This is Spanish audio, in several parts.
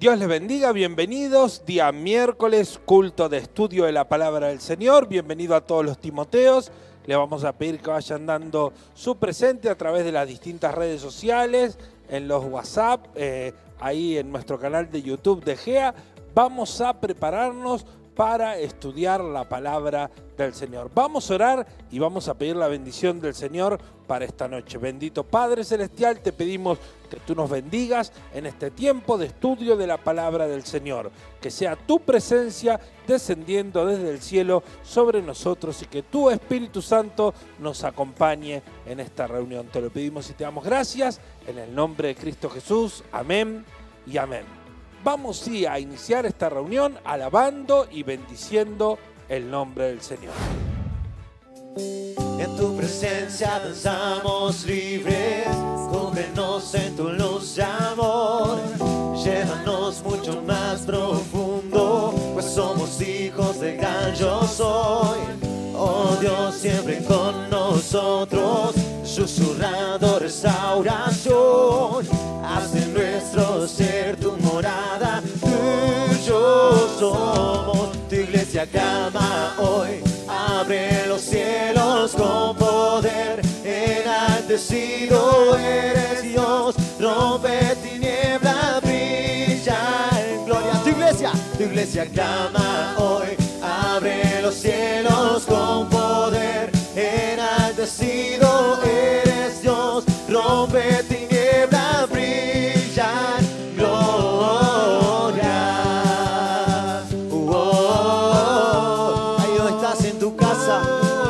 Dios les bendiga, bienvenidos, día miércoles, culto de estudio de la palabra del Señor. Bienvenido a todos los Timoteos. Le vamos a pedir que vayan dando su presente a través de las distintas redes sociales, en los WhatsApp, ahí en nuestro canal de YouTube de GEA. Vamos a prepararnos para estudiar la palabra del Señor. Vamos a orar y vamos a pedir la bendición del Señor para esta noche. Bendito Padre Celestial, te pedimos que tú nos bendigas en este tiempo de estudio de la palabra del Señor. Que sea tu presencia descendiendo desde el cielo sobre nosotros y que tu Espíritu Santo nos acompañe en esta reunión. Te lo pedimos y te damos gracias en el nombre de Cristo Jesús. Amén y amén. Vamos sí a iniciar esta reunión alabando y bendiciendo el nombre del Señor. En tu presencia danzamos libres, cúbrenos en tu luz de amor, llévanos mucho más profundo, pues somos hijos del gran yo soy. Oh Dios, siempre con nosotros, susurrando restauración, haz de nuestro ser tu morada, tú y yo somos, tu iglesia clama hoy. Abre los cielos con poder, enaltecido eres Dios, rompe tiniebla, brilla en gloria. Tu iglesia clama hoy, abre los cielos con poder, enaltecido eres Dios, rompe tiniebla, brilla en gloria. Ahí donde estás en tu casa,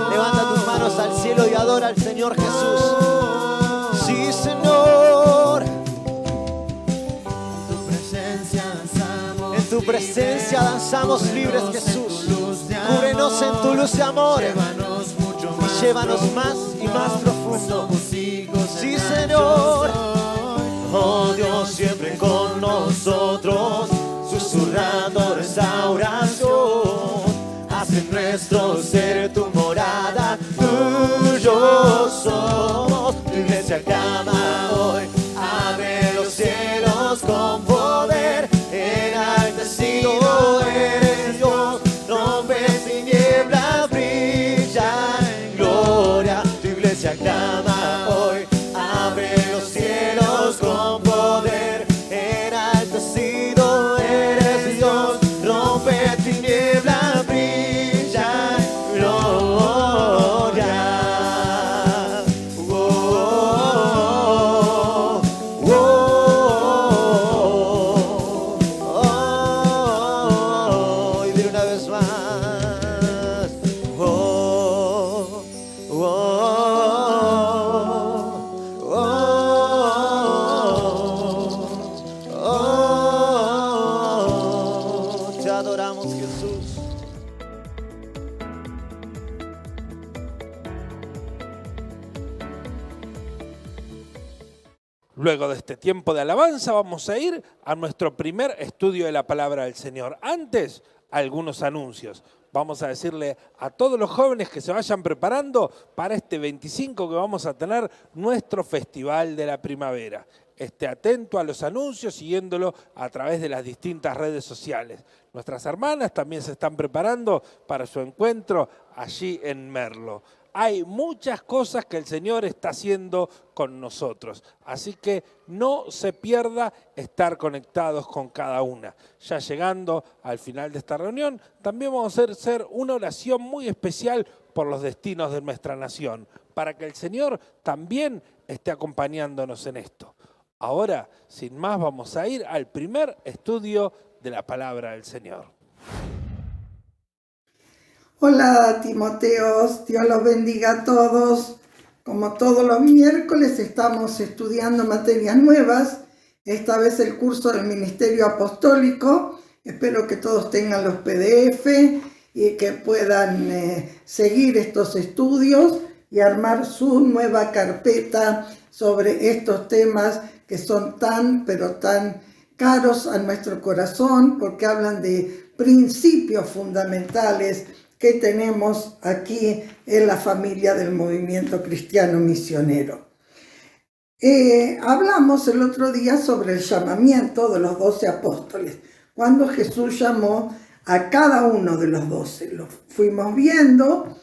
levanta tus manos al cielo y adora al Señor Jesús. Sí, Señor. En tu presencia danzamos libres, Jesús. Cúbrenos en tu luz de amor y llévanos más y más profundo. Sí, Señor. Oh Dios, siempre con nosotros, susurrando restauración, haz en nuestro ser tu morada, tú y yo somos, tu iglesia clama hoy, abre los cielos con poder, enaltecido eres Dios, rompe tinieblas, brilla en gloria, tu iglesia clama hoy, abre los cielos con poder, enaltecido eres Dios, rompe tinieblas, brilla en gloria. Y de una vez más. Te adoramos, Jesús. Luego de este tiempo de alabanza vamos a ir a nuestro primer estudio de la palabra del Señor. Antes, algunos anuncios. Vamos a decirle a todos los jóvenes que se vayan preparando para este 25 que vamos a tener nuestro Festival de la Primavera. Esté atento a los anuncios, siguiéndolo a través de las distintas redes sociales. Nuestras hermanas también se están preparando para su encuentro allí en Merlo. Hay muchas cosas que el Señor está haciendo con nosotros, así que no se pierda estar conectados con cada una. Ya llegando al final de esta reunión, también vamos a hacer una oración muy especial por los destinos de nuestra nación, para que el Señor también esté acompañándonos en esto. Ahora, sin más, vamos a ir al primer estudio de la palabra del Señor. Hola Timoteos, Dios los bendiga a todos. Como todos los miércoles estamos estudiando materias nuevas, esta vez el curso del Ministerio Apostólico. Espero que todos tengan los PDF y que puedan seguir estos estudios y armar su nueva carpeta sobre estos temas que son tan, pero tan caros a nuestro corazón, porque hablan de principios fundamentales que tenemos aquí en la familia del movimiento cristiano misionero. Hablamos el otro día sobre el llamamiento de los 12 apóstoles, cuando Jesús llamó a cada uno de los 12. Lo fuimos viendo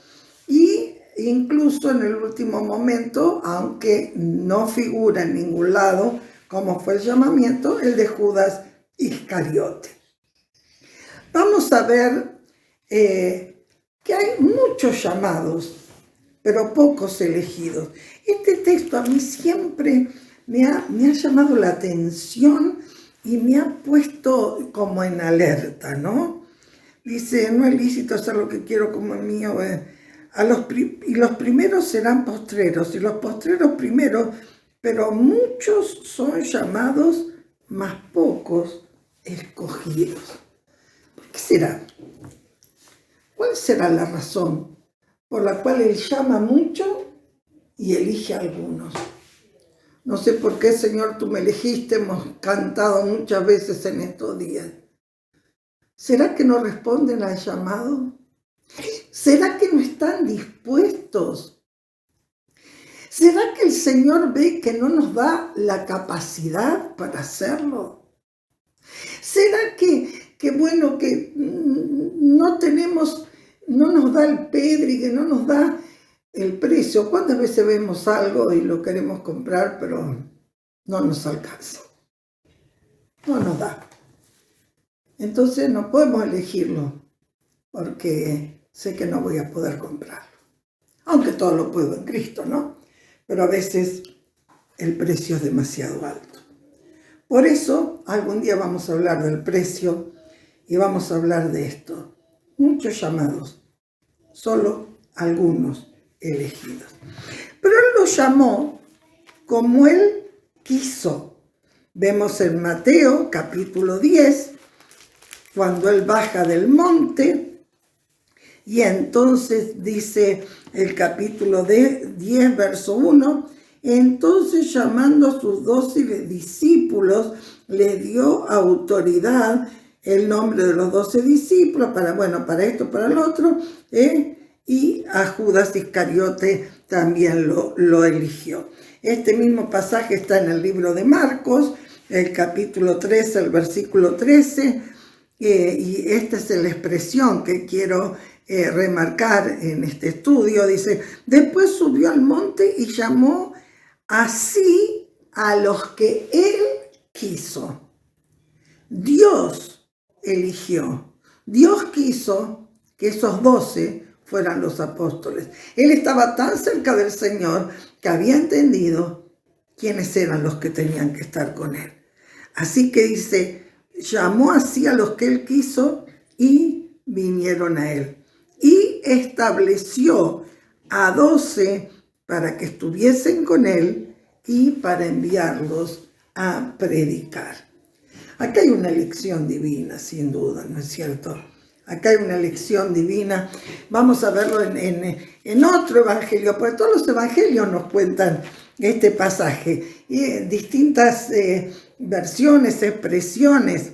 y incluso en el último momento, aunque no figura en ningún lado cómo fue el llamamiento, el de Judas Iscariote. Vamos a ver que hay muchos llamados, pero pocos elegidos. Este texto a mí siempre me ha llamado la atención y me ha puesto como en alerta, ¿no? Dice, no es lícito hacer lo que quiero como es mío. Y los primeros serán postreros, y los postreros primeros, pero muchos son llamados, mas pocos escogidos. ¿Por qué será? ¿Cuál será la razón por la cual Él llama mucho y elige a algunos? No sé por qué, Señor, tú me elegiste, hemos cantado muchas veces en estos días. ¿Será que no responden al llamado? ¿Será que no están dispuestos? ¿Será que el Señor ve que no nos da la capacidad para hacerlo? ¿Será que bueno, que no nos da el pedri, que no nos da el precio? ¿Cuántas veces vemos algo y lo queremos comprar, pero no nos alcanza? No nos da. Entonces no podemos elegirlo, porque sé que no voy a poder comprarlo. Aunque todo lo puedo en Cristo, ¿no? Pero a veces el precio es demasiado alto. Por eso, algún día vamos a hablar del precio y vamos a hablar de esto. Muchos llamados, solo algunos elegidos. Pero Él los llamó como Él quiso. Vemos en Mateo capítulo 10, cuando Él baja del monte, y entonces dice el capítulo 10, verso 1, entonces llamando a sus 12 discípulos, les dio autoridad, el nombre de los 12 discípulos, para esto, para lo otro, y a Judas Iscariote también lo eligió. Este mismo pasaje está en el libro de Marcos, el capítulo 13, el versículo 13, y esta es la expresión que quiero remarcar en este estudio. Dice, después subió al monte y llamó así a los que Él quiso. Dios eligió. Dios quiso que esos 12 fueran los apóstoles. Él estaba tan cerca del Señor que había entendido quiénes eran los que tenían que estar con Él. Así que dice, llamó así a los que Él quiso y vinieron a Él. Y estableció a 12 para que estuviesen con Él y para enviarlos a predicar. Acá hay una lección divina, sin duda, ¿no es cierto? Acá hay una lección divina. Vamos a verlo en otro evangelio, porque todos los evangelios nos cuentan este pasaje. Y en distintas versiones, expresiones.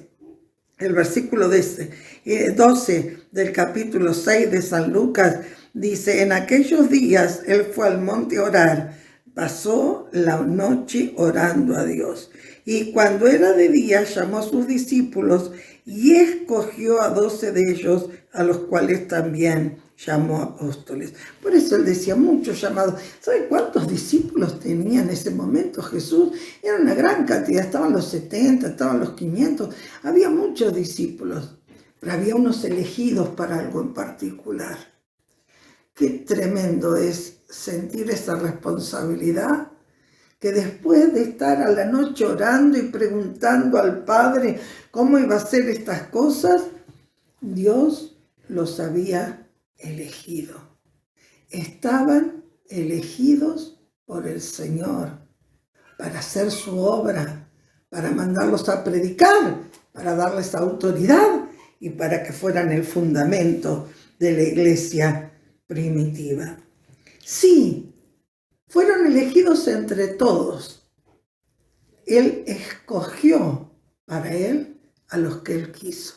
El versículo 12 del capítulo 6 de San Lucas dice, en aquellos días Él fue al monte a orar, pasó la noche orando a Dios. Y cuando era de día llamó a sus discípulos y escogió a 12 de ellos, a los cuales también llamó apóstoles. Por eso Él decía muchos llamados. ¿Sabe cuántos discípulos tenía en ese momento Jesús? Era una gran cantidad, estaban los 70, estaban los 500, había muchos discípulos, pero había unos elegidos para algo en particular. Qué tremendo es sentir esa responsabilidad, que después de estar a la noche orando y preguntando al Padre cómo iba a hacer estas cosas, Dios los había elegido. Estaban elegidos por el Señor para hacer su obra, para mandarlos a predicar, para darles autoridad y para que fueran el fundamento de la iglesia primitiva. Sí, fueron elegidos entre todos. Él escogió para Él a los que Él quiso.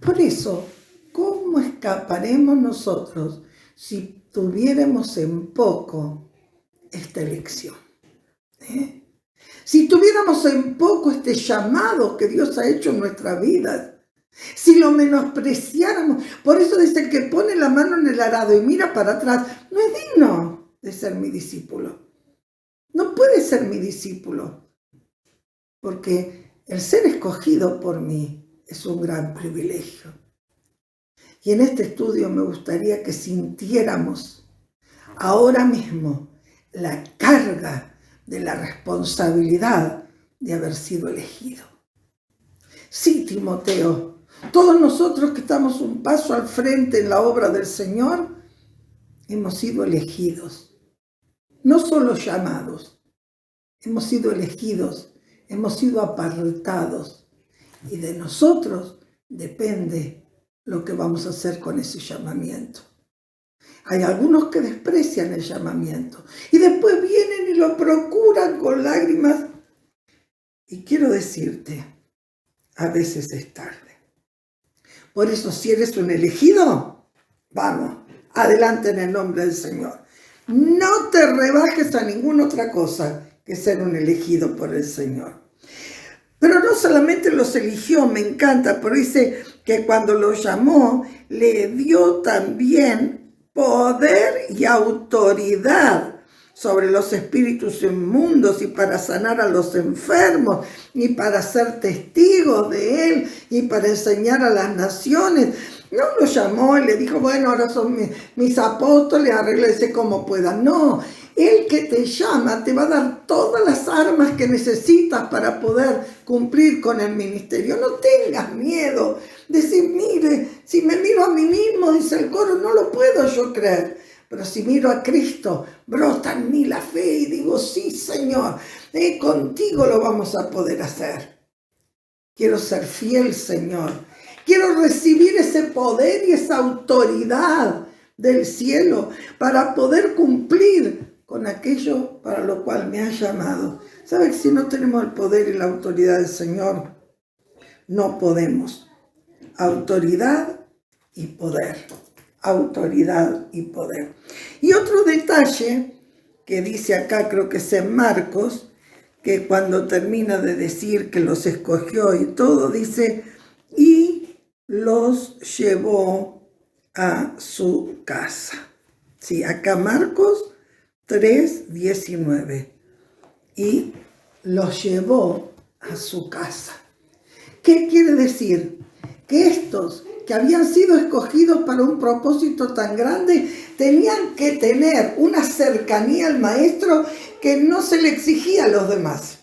Por eso, ¿cómo escaparemos nosotros si tuviéramos en poco esta elección? Si tuviéramos en poco este llamado que Dios ha hecho en nuestra vida, si lo menospreciáramos, por eso dice el que pone la mano en el arado y mira para atrás, no es digno de ser mi discípulo. No puede ser mi discípulo, porque el ser escogido por mí es un gran privilegio. Y en este estudio me gustaría que sintiéramos ahora mismo la carga de la responsabilidad de haber sido elegido. Sí, Timoteo, todos nosotros que estamos un paso al frente en la obra del Señor, hemos sido elegidos, no solo llamados, hemos sido elegidos, hemos sido apartados, y de nosotros depende lo que vamos a hacer con ese llamamiento. Hay algunos que desprecian el llamamiento y después vienen y lo procuran con lágrimas. Y quiero decirte, a veces es tarde. Por eso, si eres un elegido, vamos, adelante en el nombre del Señor. No te rebajes a ninguna otra cosa que ser un elegido por el Señor. Pero no solamente los eligió, me encanta, pero dice que cuando los llamó, le dio también poder y autoridad sobre los espíritus inmundos y para sanar a los enfermos y para ser testigos de Él y para enseñar a las naciones. No lo llamó y le dijo, bueno, ahora son mis apóstoles, arréglese como puedan. No, el que te llama te va a dar todas las armas que necesitas para poder cumplir con el ministerio. No tengas miedo. Decir, mire, si me miro a mí mismo, dice el coro, no lo puedo yo creer. Pero si miro a Cristo, brota en mí la fe y digo, sí, Señor, contigo lo vamos a poder hacer. Quiero ser fiel, Señor. Quiero recibir ese poder y esa autoridad del cielo para poder cumplir con aquello para lo cual me ha llamado. ¿Sabes que si no tenemos el poder y la autoridad del Señor, no podemos? Autoridad y poder. Autoridad y poder. Y otro detalle que dice acá, creo que es en Marcos, que cuando termina de decir que los escogió y todo, dice, y los llevó a su casa. Sí, acá Marcos 3:19. Y los llevó a su casa. ¿Qué quiere decir? Que estos que habían sido escogidos para un propósito tan grande, tenían que tener una cercanía al maestro que no se le exigía a los demás.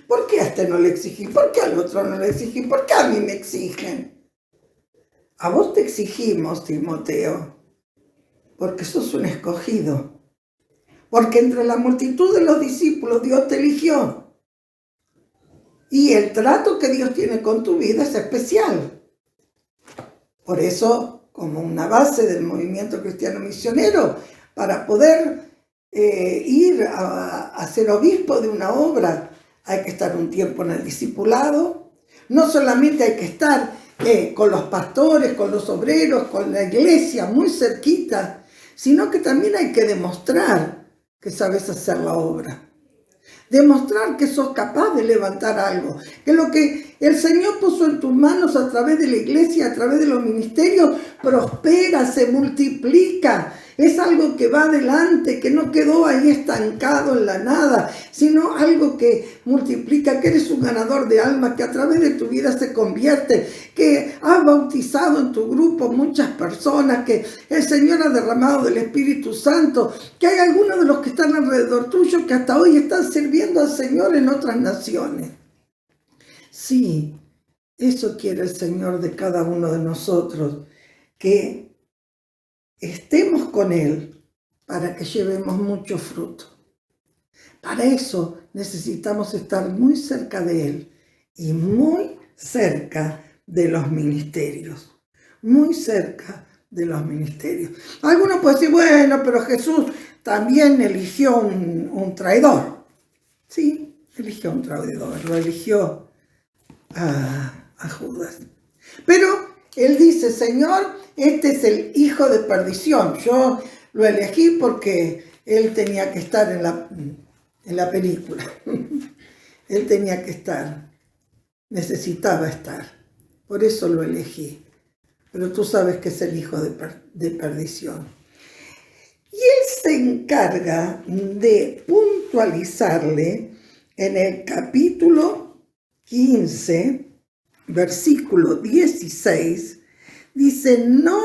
¿Por qué a este no le exigí? ¿Por qué al otro no le exigí? ¿Por qué a mí me exigen? A vos te exigimos, Timoteo, porque sos un escogido. Porque entre la multitud de los discípulos Dios te eligió. Y el trato que Dios tiene con tu vida es especial. Por eso, como una base del movimiento cristiano misionero, para poder ir a ser obispo de una obra, hay que estar un tiempo en el discipulado. No solamente hay que estar con los pastores, con los obreros, con la iglesia muy cerquita, sino que también hay que demostrar que sabes hacer la obra. Demostrar que sos capaz de levantar algo, que lo que el Señor puso en tus manos a través de la iglesia, a través de los ministerios, prospera, se multiplica. Es algo que va adelante, que no quedó ahí estancado en la nada, sino algo que multiplica, que eres un ganador de almas, que a través de tu vida se convierte, que has bautizado en tu grupo muchas personas, que el Señor ha derramado del Espíritu Santo, que hay algunos de los que están alrededor tuyo que hasta hoy están sirviendo al Señor en otras naciones. Sí, eso quiere el Señor de cada uno de nosotros, que estemos con Él para que llevemos mucho fruto. Para eso necesitamos estar muy cerca de Él y muy cerca de los ministerios. Muy cerca de los ministerios. Algunos pueden decir, bueno, pero Jesús también eligió un traidor. Sí, eligió un traidor, lo eligió a Judas. Pero Él dice, Señor, este es el hijo de perdición. Yo lo elegí porque él tenía que estar en la película. Él tenía que estar, necesitaba estar. Por eso lo elegí. Pero tú sabes que es el hijo de perdición. Y él se encarga de puntualizarle en el capítulo 15, versículo 16, dice: no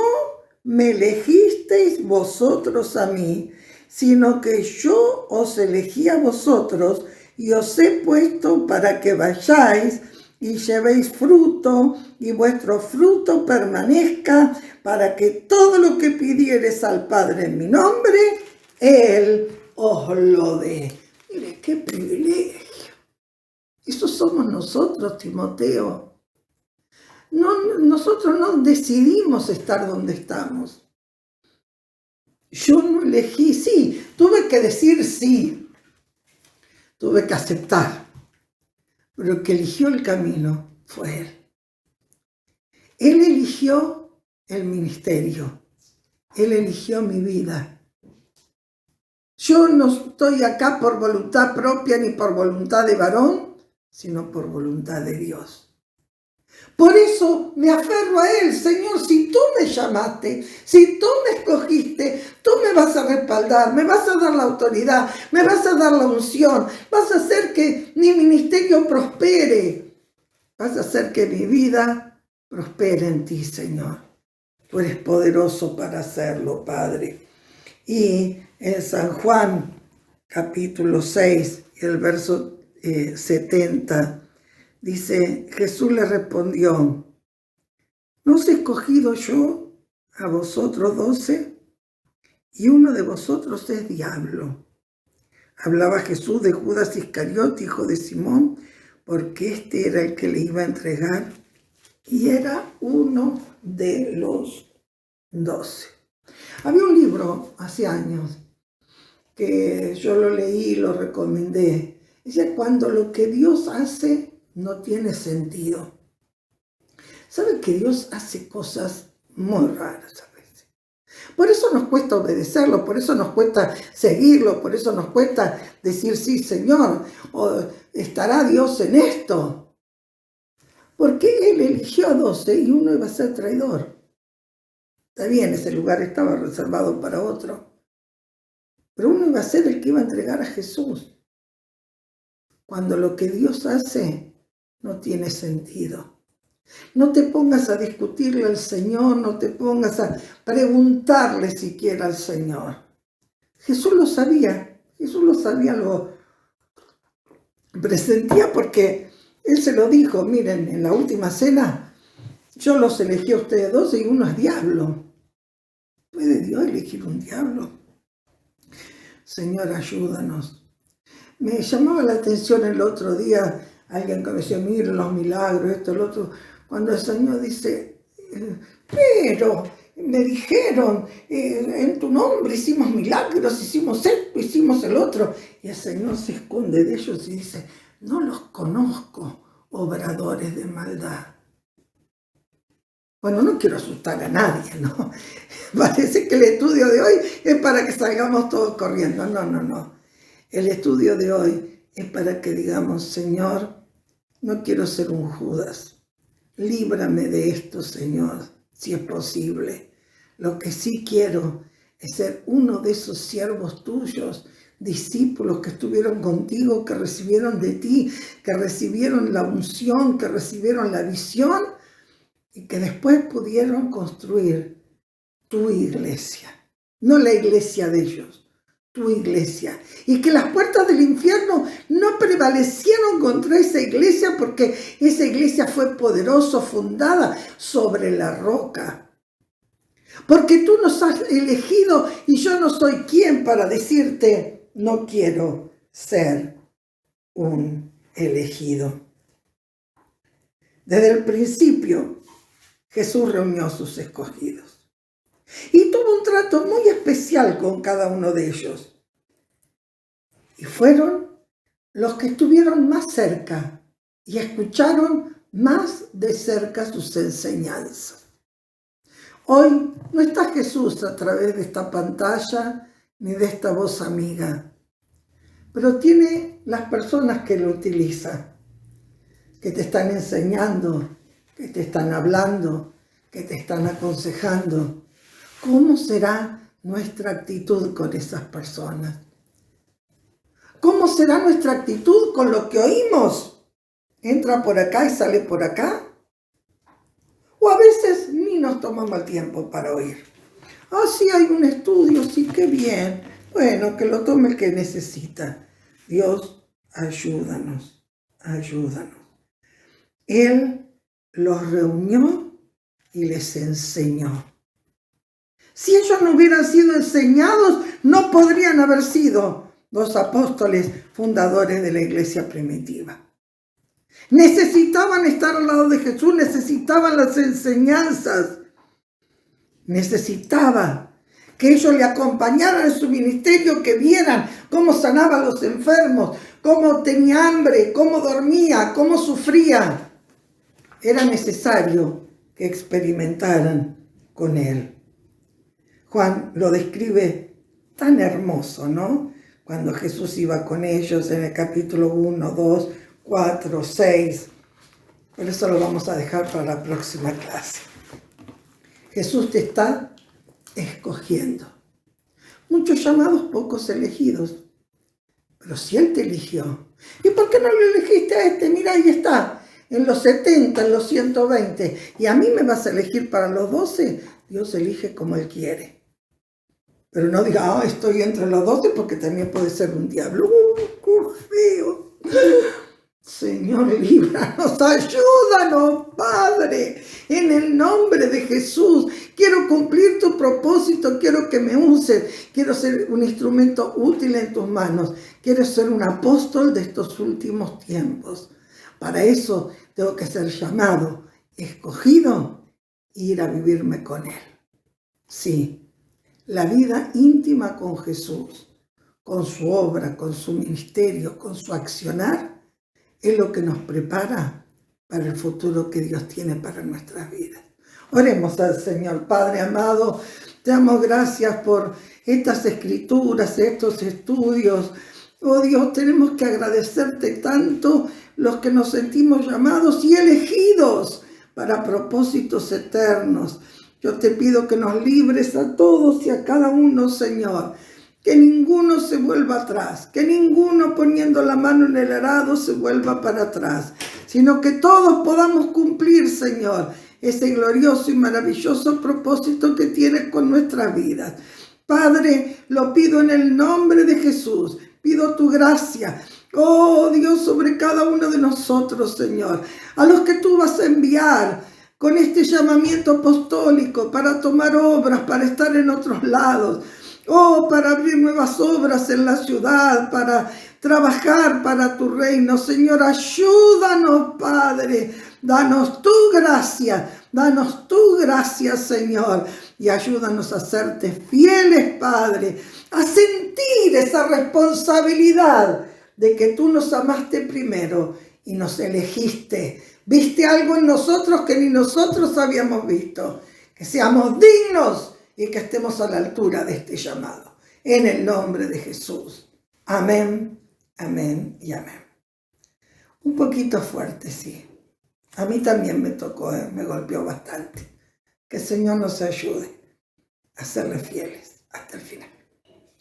me elegisteis vosotros a mí, sino que yo os elegí a vosotros y os he puesto para que vayáis y llevéis fruto, y vuestro fruto permanezca, para que todo lo que pidiereis al Padre en mi nombre, Él os lo dé. Mire, qué privilegio. Eso somos nosotros, Timoteo. Nosotros no decidimos estar donde estamos. Yo no elegí, sí, tuve que decir sí, tuve que aceptar, pero el que eligió el camino fue Él. Él eligió el ministerio, Él eligió mi vida. Yo no estoy acá por voluntad propia ni por voluntad de varón, sino por voluntad de Dios. Por eso me aferro a Él. Señor, si tú me llamaste, si tú me escogiste, tú me vas a respaldar, me vas a dar la autoridad, me vas a dar la unción, vas a hacer que mi ministerio prospere, vas a hacer que mi vida prospere en ti, Señor. Tú eres poderoso para hacerlo, Padre. Y en San Juan, capítulo 6, el verso 70, dice: Jesús le respondió: ¿no os he escogido yo a vosotros 12? Y uno de vosotros es diablo. Hablaba Jesús de Judas Iscariote, hijo de Simón, porque este era el que le iba a entregar y era uno de los 12. Había un libro hace años que yo lo leí y lo recomendé. Dice: cuando lo que Dios hace no tiene sentido. ¿Saben que Dios hace cosas muy raras a veces? Por eso nos cuesta obedecerlo, por eso nos cuesta seguirlo, por eso nos cuesta decir: sí, Señor, o estará Dios en esto. Porque Él eligió a 12 y uno iba a ser traidor. Está bien, ese lugar estaba reservado para otro, pero uno iba a ser el que iba a entregar a Jesús. Cuando lo que Dios hace no tiene sentido. No te pongas a discutirle al Señor, no te pongas a preguntarle siquiera al Señor. Jesús lo sabía, lo presentía porque Él se lo dijo: miren, en la última cena yo los elegí a ustedes 12 y uno es diablo. ¿Puede Dios elegir un diablo? Señor, ayúdanos. Me llamaba la atención el otro día alguien que me decía: miren los milagros, esto, lo otro. Cuando el Señor dice: pero me dijeron, en tu nombre hicimos milagros, hicimos esto, hicimos el otro. Y el Señor se esconde de ellos y dice: no los conozco, obradores de maldad. Bueno, no quiero asustar a nadie, ¿no? Parece que el estudio de hoy es para que salgamos todos corriendo. No. El estudio de hoy es para que digamos: Señor, no quiero ser un Judas. Líbrame de esto, Señor, si es posible. Lo que sí quiero es ser uno de esos siervos tuyos, discípulos que estuvieron contigo, que recibieron de ti, que recibieron la unción, que recibieron la visión y que después pudieron construir tu iglesia. No la iglesia de ellos, tu iglesia. Y que las puertas del infierno no prevalecieron contra esa iglesia, porque esa iglesia fue poderosa, fundada sobre la roca. Porque tú nos has elegido y yo no soy quien para decirte: no quiero ser un elegido. Desde el principio, Jesús reunió a sus escogidos y tuvo un trato muy especial con cada uno de ellos. Y fueron los que estuvieron más cerca y escucharon más de cerca sus enseñanzas. Hoy no está Jesús a través de esta pantalla ni de esta voz amiga, pero tiene las personas que lo utilizan, que te están enseñando, que te están hablando, que te están aconsejando. ¿Cómo será nuestra actitud con esas personas? ¿Cómo será nuestra actitud con lo que oímos? ¿Entra por acá y sale por acá? O a veces ni nos tomamos el tiempo para oír. Ah, sí, hay un estudio, sí, qué bien. Bueno, que lo tome el que necesita. Dios, ayúdanos, ayúdanos. Él los reunió y les enseñó. Si ellos no hubieran sido enseñados, no podrían haber sido los apóstoles fundadores de la iglesia primitiva. Necesitaban estar al lado de Jesús, necesitaban las enseñanzas. Necesitaba que ellos le acompañaran en su ministerio, que vieran cómo sanaba a los enfermos, cómo tenía hambre, cómo dormía, cómo sufría. Era necesario que experimentaran con él. Juan lo describe tan hermoso, ¿no? Cuando Jesús iba con ellos en el capítulo 1, 2, 4, 6. Pero eso lo vamos a dejar para la próxima clase. Jesús te está escogiendo. Muchos llamados, pocos elegidos. Pero si Él te eligió, ¿y por qué no lo elegiste a este? Mira, ahí está, en los 70, en los 120. ¿Y a mí me vas a elegir para los 12? Dios elige como Él quiere. Pero no diga, estoy entre los 12 porque también puede ser un diablo. ¡Qué feo! Señor, líbranos, ayúdanos, Padre, en el nombre de Jesús. Quiero cumplir tu propósito, quiero que me uses, quiero ser un instrumento útil en tus manos, quiero ser un apóstol de estos últimos tiempos. Para eso tengo que ser llamado, escogido, e ir a vivirme con Él. Sí, la vida íntima con Jesús, con su obra, con su ministerio, con su accionar, es lo que nos prepara para el futuro que Dios tiene para nuestras vidas. Oremos al Señor. Padre amado, te damos gracias por estas escrituras, estos estudios. Oh Dios, tenemos que agradecerte tanto los que nos sentimos llamados y elegidos para propósitos eternos. Yo te pido que nos libres a todos y a cada uno, Señor. Que ninguno se vuelva atrás, que ninguno poniendo la mano en el arado se vuelva para atrás, sino que todos podamos cumplir, Señor, ese glorioso y maravilloso propósito que tienes con nuestras vidas. Padre, lo pido en el nombre de Jesús, pido tu gracia, oh Dios, sobre cada uno de nosotros, Señor, a los que tú vas a enviar con este llamamiento apostólico para tomar obras, para estar en otros lados. Oh, para abrir nuevas obras en la ciudad, para trabajar para tu reino. Señor, ayúdanos, Padre. Danos tu gracia, Señor. Y ayúdanos a serte fieles, Padre. A sentir esa responsabilidad de que tú nos amaste primero y nos elegiste. Viste algo en nosotros que ni nosotros habíamos visto. Que seamos dignos y que estemos a la altura de este llamado. En el nombre de Jesús. Amén, amén y amén. Un poquito fuerte, sí. A mí también me tocó, me golpeó bastante. Que el Señor nos ayude a serle fieles hasta el final.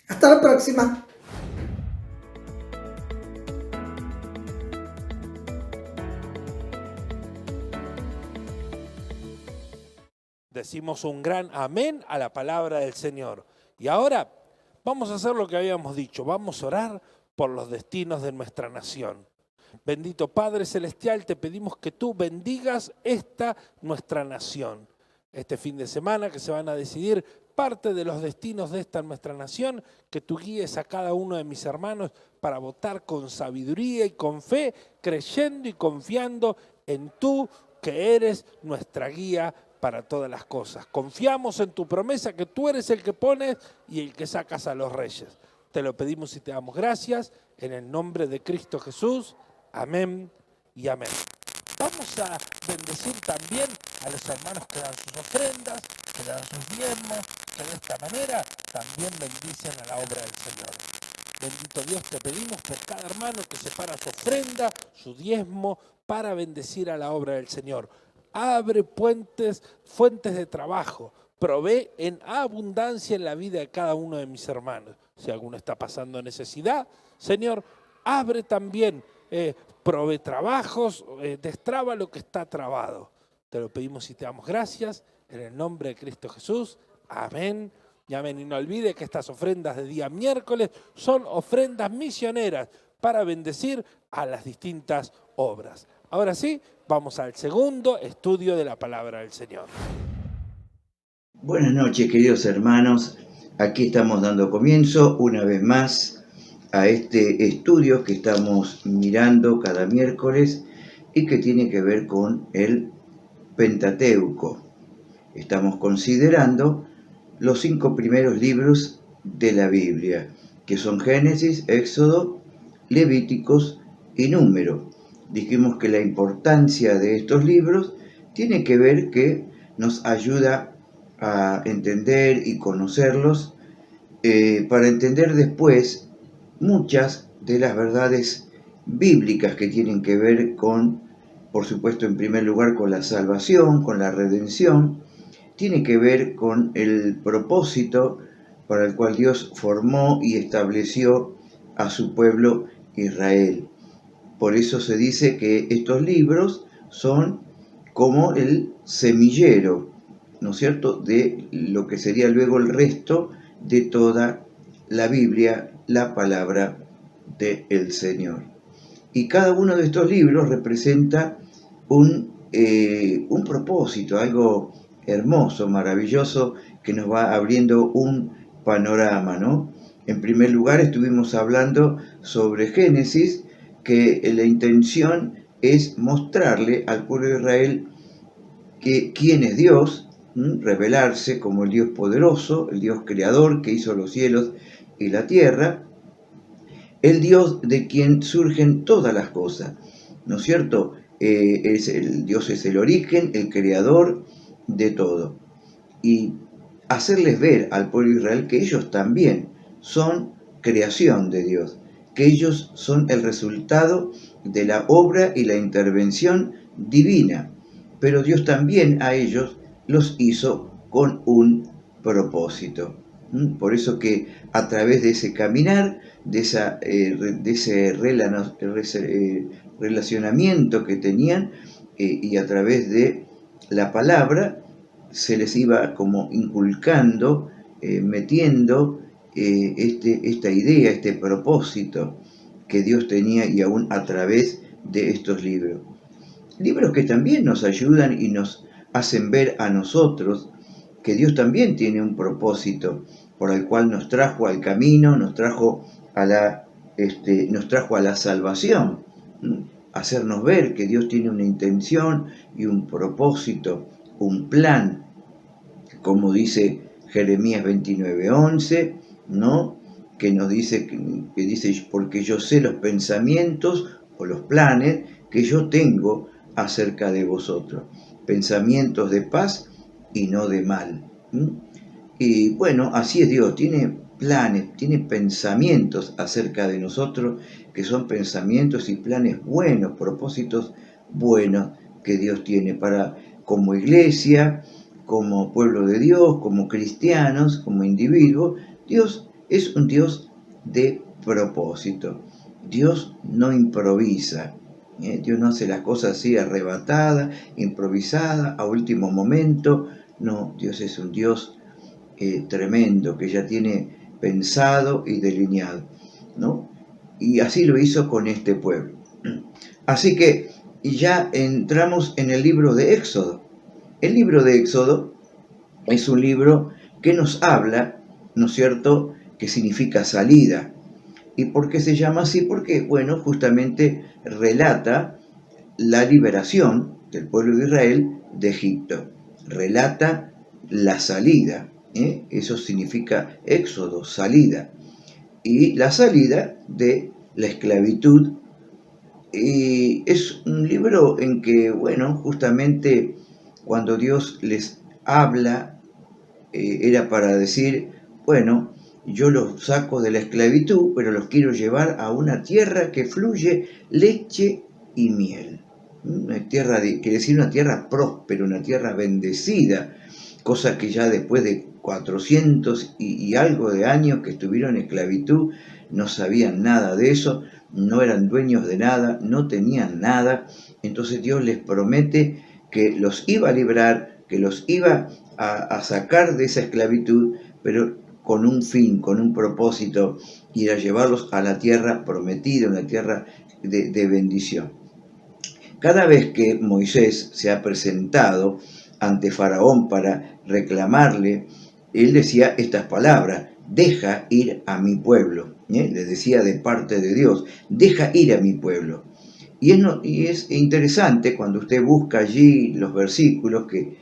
Hasta la próxima. Decimos un gran amén a la palabra del Señor. Y ahora vamos a hacer lo que habíamos dicho. Vamos a orar por los destinos de nuestra nación. Bendito Padre Celestial, te pedimos que tú bendigas esta nuestra nación. Este fin de semana que se van a decidir parte de los destinos de esta nuestra nación, que tú guíes a cada uno de mis hermanos para votar con sabiduría y con fe, creyendo y confiando en tú, que eres nuestra guía para todas las cosas. Confiamos en tu promesa que tú eres el que pones y el que sacas a los reyes. Te lo pedimos y te damos gracias en el nombre de Cristo Jesús. Amén y amén. Vamos a bendecir también a los hermanos que dan sus ofrendas, que dan sus diezmos, que de esta manera también bendicen a la obra del Señor. Bendito Dios, te pedimos por cada hermano que separa su ofrenda, su diezmo, para bendecir a la obra del Señor. Abre fuentes de trabajo. Provee en abundancia en la vida de cada uno de mis hermanos. Si alguno está pasando necesidad, Señor, abre también, provee trabajos, destraba lo que está trabado. Te lo pedimos y te damos gracias en el nombre de Cristo Jesús. Amén. Y amén. Y no olvide que estas ofrendas de día miércoles son ofrendas misioneras para bendecir a las distintas obras. Ahora sí, vamos al segundo estudio de la palabra del Señor. Buenas noches, queridos hermanos. Aquí estamos dando comienzo una vez más a este estudio que estamos mirando cada miércoles y que tiene que ver con el Pentateuco. Estamos considerando los 5 primeros libros de la Biblia, que son Génesis, Éxodo, Levíticos y Número. Dijimos que la importancia de estos libros tiene que ver que nos ayuda a entender y conocerlos para entender después muchas de las verdades bíblicas que tienen que ver con, por supuesto, en primer lugar con la salvación, con la redención, tiene que ver con el propósito para el cual Dios formó y estableció a su pueblo Israel. Por eso se dice que estos libros son como el semillero, ¿no es cierto?, de lo que sería luego el resto de toda la Biblia, la palabra del Señor. Y cada uno de estos libros representa un propósito, algo hermoso, maravilloso, que nos va abriendo un panorama, ¿no? En primer lugar estuvimos hablando sobre Génesis, que la intención es mostrarle al pueblo de Israel que quién es Dios, revelarse como el Dios poderoso, el Dios creador que hizo los cielos y la tierra, el Dios de quien surgen todas las cosas, ¿no es cierto? Dios es el origen, el creador de todo. Y hacerles ver al pueblo de Israel que ellos también son creación de Dios, que ellos son el resultado de la obra y la intervención divina, pero Dios también a ellos los hizo con un propósito. Por eso que a través de ese caminar, de ese relacionamiento que tenían, y a través de la palabra, se les iba como inculcando, metiendo esta idea, este propósito que Dios tenía, y aún a través de estos libros. Libros que también nos ayudan y nos hacen ver a nosotros que Dios también tiene un propósito por el cual nos trajo al camino, nos trajo a la salvación, hacernos ver que Dios tiene una intención y un propósito, un plan, como dice Jeremías 29:11, ¿no? Que nos dice, que dice, porque yo sé los pensamientos o los planes que yo tengo acerca de vosotros, pensamientos de paz y no de mal. Y bueno, así es Dios, tiene planes, tiene pensamientos acerca de nosotros, que son pensamientos y planes buenos, propósitos buenos que Dios tiene para, como iglesia, como pueblo de Dios, como cristianos, como individuos. Dios es un Dios de propósito. Dios no improvisa. Dios no hace las cosas así arrebatadas, improvisadas, a último momento. No, Dios es un Dios tremendo, que ya tiene pensado y delineado, ¿no? Y así lo hizo con este pueblo. Así que ya entramos en el libro de Éxodo. El libro de Éxodo es un libro que nos habla, ¿no es cierto?, que significa salida. ¿Y por qué se llama así? Porque, bueno, justamente relata la liberación del pueblo de Israel de Egipto. Relata la salida. Eso significa Éxodo, salida. Y la salida de la esclavitud. Y es un libro en que, bueno, justamente cuando Dios les habla, era para decir, bueno, yo los saco de la esclavitud, pero los quiero llevar a una tierra que fluye leche y miel. Una tierra, quiere decir una tierra próspera, una tierra bendecida, cosa que ya después de 400 y algo de años que estuvieron en esclavitud, no sabían nada de eso, no eran dueños de nada, no tenían nada. Entonces Dios les promete que los iba a librar, que los iba a sacar de esa esclavitud, pero con un fin, con un propósito, ir a llevarlos a la tierra prometida, una tierra de bendición. Cada vez que Moisés se ha presentado ante Faraón para reclamarle, él decía estas palabras: deja ir a mi pueblo. Le decía de parte de Dios: deja ir a mi pueblo. Y es interesante cuando usted busca allí los versículos, que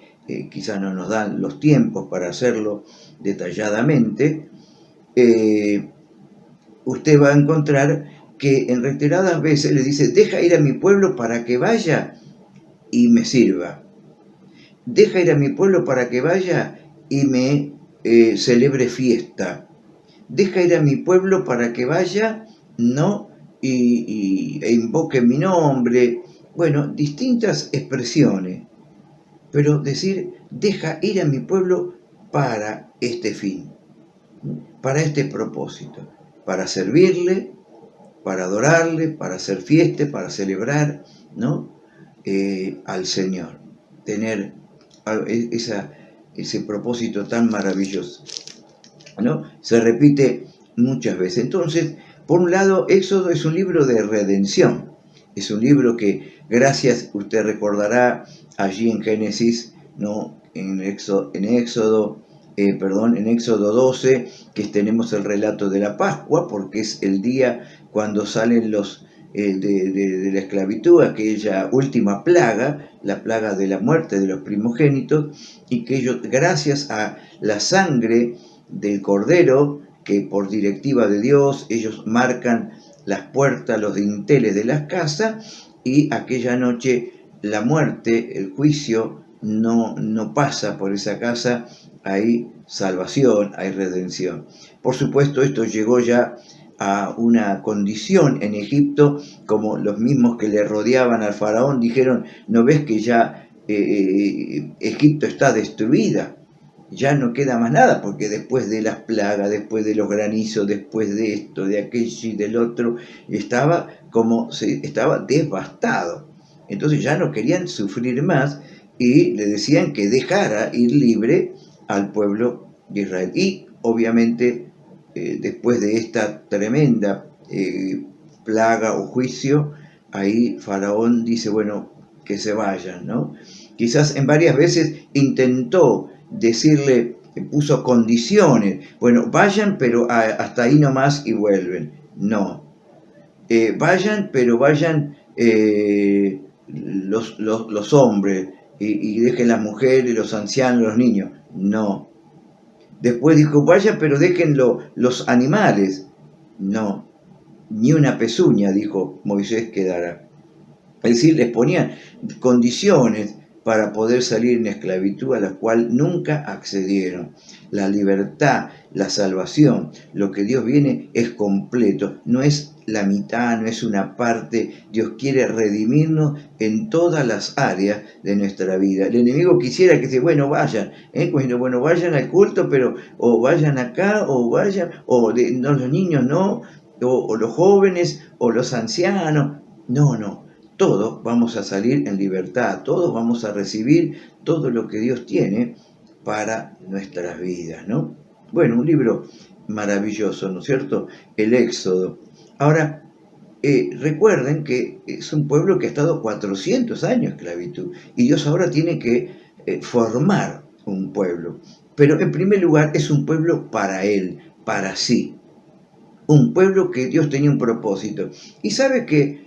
quizás no nos dan los tiempos para hacerlo detalladamente, usted va a encontrar que en reiteradas veces le dice: deja ir a mi pueblo para que vaya y me sirva. Deja ir a mi pueblo para que vaya y me celebre fiesta. Deja ir a mi pueblo para que vaya, ¿no? E invoque mi nombre. Bueno, distintas expresiones. Pero decir: deja ir a mi pueblo para este fin, para este propósito, para servirle, para adorarle, para hacer fiesta, para celebrar, ¿no? Al Señor. Tener ese propósito tan maravilloso, ¿no? Se repite muchas veces. Entonces, por un lado, Éxodo es un libro de redención. Es un libro que, gracias, usted recordará allí en Génesis, ¿no? En Éxodo 12, que tenemos el relato de la Pascua, porque es el día cuando salen los de la esclavitud, aquella última plaga, la plaga de la muerte de los primogénitos, y que ellos, gracias a la sangre del Cordero, que por directiva de Dios ellos marcan las puertas, los dinteles de las casas, y aquella noche la muerte, el juicio, no pasa por esa casa. Hay salvación, hay redención. Por supuesto, esto llegó ya a una condición en Egipto, como los mismos que le rodeaban al faraón dijeron: ¿no ves que ya Egipto está destruida? Ya no queda más nada, porque después de las plagas, después de los granizos, después de esto, de aquello y del otro, estaba devastado. Entonces ya no querían sufrir más y le decían que dejara ir libre al pueblo de Israel. Y obviamente después de esta tremenda plaga o juicio, ahí Faraón dice: bueno, que se vayan, ¿no? Quizás en varias veces intentó decirle, puso condiciones: bueno, vayan, pero hasta ahí nomás y vuelven. No. Vayan, pero vayan los hombres y dejen las mujeres, los ancianos, los niños. No. Después dijo: vayan, pero dejen los animales. No. Ni una pezuña, dijo Moisés, quedará. Es decir, les ponían condiciones para poder salir en esclavitud, a la cual nunca accedieron. La libertad, la salvación, lo que Dios viene es completo, no es la mitad, no es una parte. Dios quiere redimirnos en todas las áreas de nuestra vida. El enemigo quisiera que bueno, vayan, bueno, vayan al culto, pero o vayan acá, o vayan, no, los niños no, o los jóvenes, o los ancianos. No. Todos vamos a salir en libertad, todos vamos a recibir todo lo que Dios tiene para nuestras vidas, ¿no? Bueno, un libro maravilloso, ¿no es cierto? El Éxodo. Ahora, recuerden que es un pueblo que ha estado 400 años en esclavitud y Dios ahora tiene que formar un pueblo. Pero en primer lugar es un pueblo para Él, para sí. Un pueblo que Dios tenía un propósito. Y sabe que